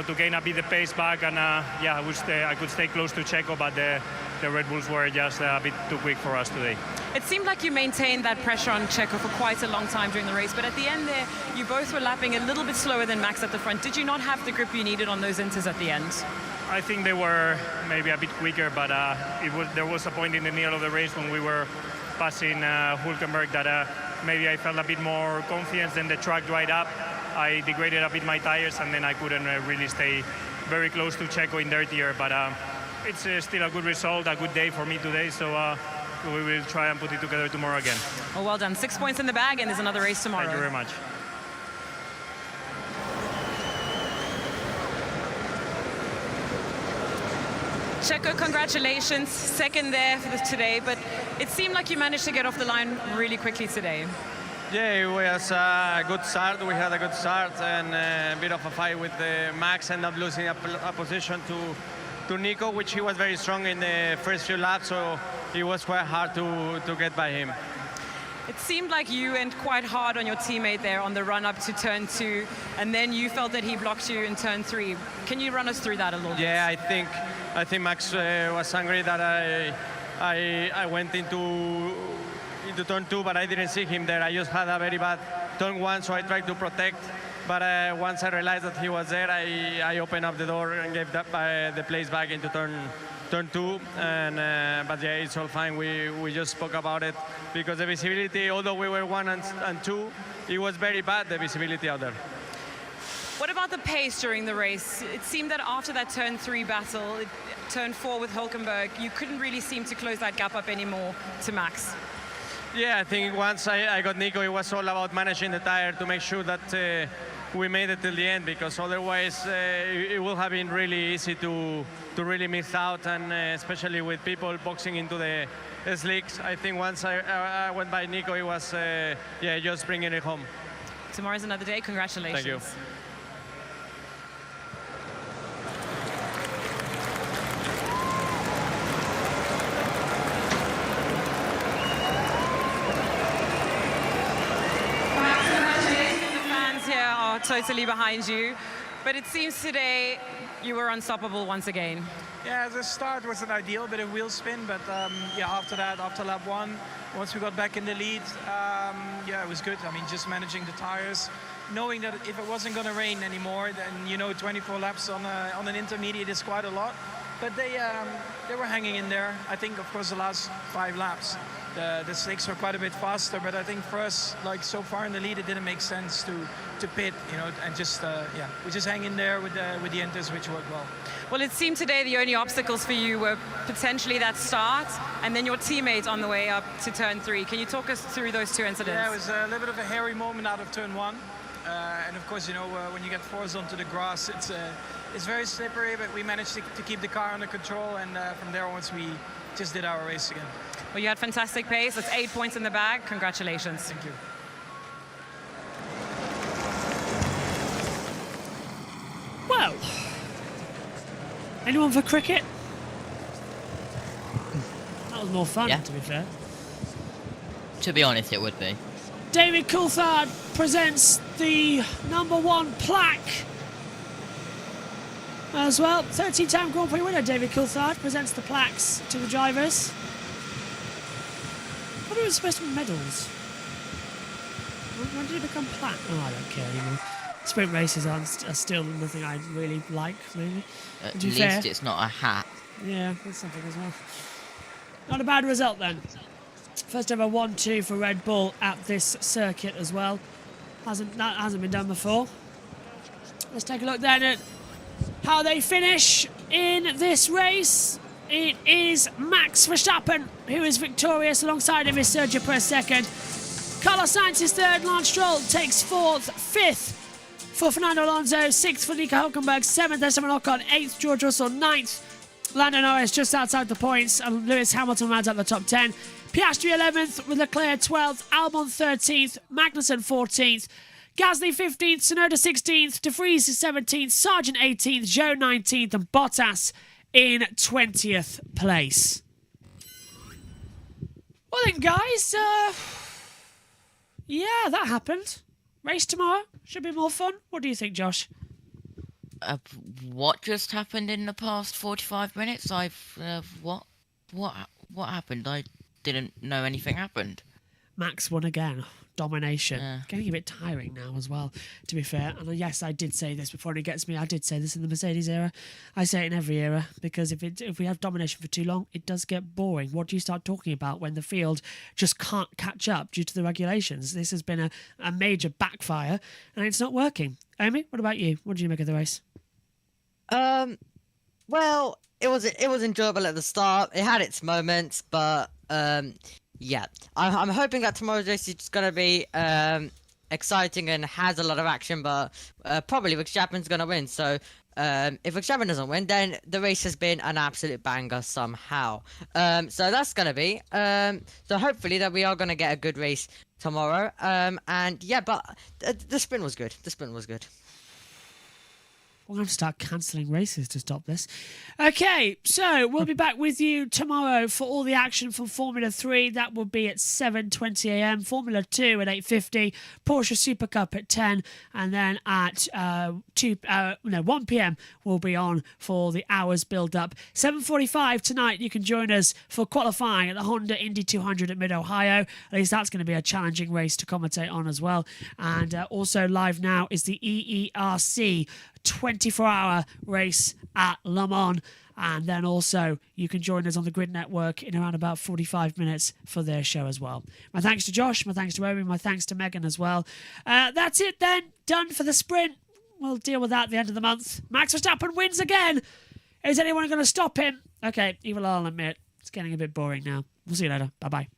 to gain a bit the pace back, and I could stay close to Checo, but the Red Bulls were just a bit too quick for us today. It seemed like you maintained that pressure on Checo for quite a long time during the race, but at the end there, you both were lapping a little bit slower than Max at the front. Did you not have the grip you needed on those inters at the end? I think they were maybe a bit quicker, but there was a point in the middle of the race when we were passing Hülkenberg that maybe I felt a bit more confidence, then the track dried up. I degraded a bit my tires, and then I couldn't really stay very close to Checo in dirtier, but it's still a good result, a good day for me today, so we will try and put it together tomorrow again. Well done. 6 points in the bag, and there's another race tomorrow. Thank you very much. Checo, congratulations. 2nd there for today, but it seemed like you managed to get off the line really quickly today. Yeah, it was a good start. We had a good start and a bit of a fight with Max, ended up losing a position to Nico, which he was very strong in the first few laps, so it was quite hard to get by him. It seemed like you went quite hard on your teammate there on the run up to turn 2, and then you felt that he blocked you in turn 3. Can you run us through that a little bit? Yeah, I think Max was angry that I went into turn 2, but I didn't see him there. I just had a very bad turn 1, so I tried to protect. But once I realized that he was there, I opened up the door and gave the place back into turn 2. And but yeah, it's all fine. We just spoke about it because the visibility, although we were 1 and 2, it was very bad, the visibility out there. What about the pace during the race? It seemed that after that turn 3 battle, turn 4 with Hülkenberg, you couldn't really seem to close that gap up anymore to Max. Yeah, I think once I got Nico, it was all about managing the tire to make sure that we made it till the end, because otherwise it would have been really easy to really miss out, and especially with people boxing into the slicks. I think once I went by Nico, it was just bringing it home. Tomorrow's another day. Congratulations. Thank you. Totally behind you, but it seems today you were unstoppable once again. Yeah, the start wasn't ideal, bit of wheel spin, but after that, after lap 1, once we got back in the lead, it was good. I mean, just managing the tires, knowing that if it wasn't going to rain anymore, then 24 laps on an intermediate is quite a lot. But they were hanging in there. I think, of course, the last 5 laps, the slicks were quite a bit faster, but I think for us, like so far in the lead, it didn't make sense to pit, and just we just hang in there with the inters, which worked well. Well, it seemed today the only obstacles for you were potentially that start and then your teammate on the way up to turn 3. Can you talk us through those 2 incidents? Yeah, it was a little bit of a hairy moment out of turn 1, and of course, when you get forced onto the grass, it's very slippery, but we managed to keep the car under control, and from there onwards we just did our race again. Well, you had fantastic pace. That's 8 points in the bag. Congratulations. Thank you. Well, anyone for cricket? That was more fun, Yeah. to be fair. To be honest, it would be. David Coulthard presents the #1 plaque as well. 13-time Grand Prix winner David Coulthard presents the plaques to the drivers. I thought it was supposed to be medals. When did it become plaque? Oh, I don't care anymore. Sprint races are still nothing I really like, really. At To be least fair. it's not a hat. Yeah, that's something as well. Not a bad result then. First ever 1-2 for Red Bull at this circuit as well. That hasn't been done before. Let's take a look then at how they finish in this race. It is Max Verstappen who is victorious, alongside him is Sergio Perez second. Carlos Sainz is third, Lance Stroll takes fourth, fifth for Fernando Alonso, sixth for Nico Hülkenberg, seventh Esteban Ocon, eighth George Russell, ninth Lando Norris just outside the points, and Lewis Hamilton rounds out the top 10. Piastri 11th with Leclerc 12th, Albon 13th, Magnussen 14th, Gasly 15th, Tsunoda 16th, De Vries is 17th, Sargent 18th, Zhou 19th, and Bottas in 20th place. Well then, guys, yeah, that happened. Race tomorrow should be more fun. What do you think, Josh? What just happened in the past 45 minutes? What happened? I didn't know anything happened. Max won again. Domination. Getting a bit tiring now as well, to be fair. And yes, I did say this before, and it gets me. I did say this in the Mercedes era. I say it in every era, because if we have domination for too long, it does get boring. What do you start talking about when the field just can't catch up due to the regulations? This has been a major backfire, and it's not working. Amy, what about you? What did you make of the race? Well, it was enjoyable at the start. It had its moments, but yeah, I'm hoping that tomorrow's race is going to be exciting and has a lot of action, but probably Verstappen's going to win. So if Verstappen doesn't win, then the race has been an absolute banger somehow. So that's going to be. So hopefully that we are going to get a good race tomorrow. And yeah, but the sprint was good. The sprint was good. We're going to start cancelling races to stop this. Okay, so we'll be back with you tomorrow for all the action from Formula 3. That will be at 7:20 a.m. Formula 2 at 8:50. Porsche Super Cup at 10. And then at 1 p.m. we'll be on for the hours build-up. 7:45 tonight, you can join us for qualifying at the Honda Indy 200 at Mid-Ohio. At least that's going to be a challenging race to commentate on as well. And also live now is the EERC 24-hour race at Le Mans, and then also you can join us on the Grid Network in around about 45 minutes for their show as well. My thanks to Josh, my thanks to Owen, my thanks to Megan as well. That's it then, done for the sprint. We'll deal with that at the end of the month. Max Verstappen wins again. Is anyone going to stop him? Okay, even I'll admit, it's getting a bit boring now. We'll see you later. Bye-bye.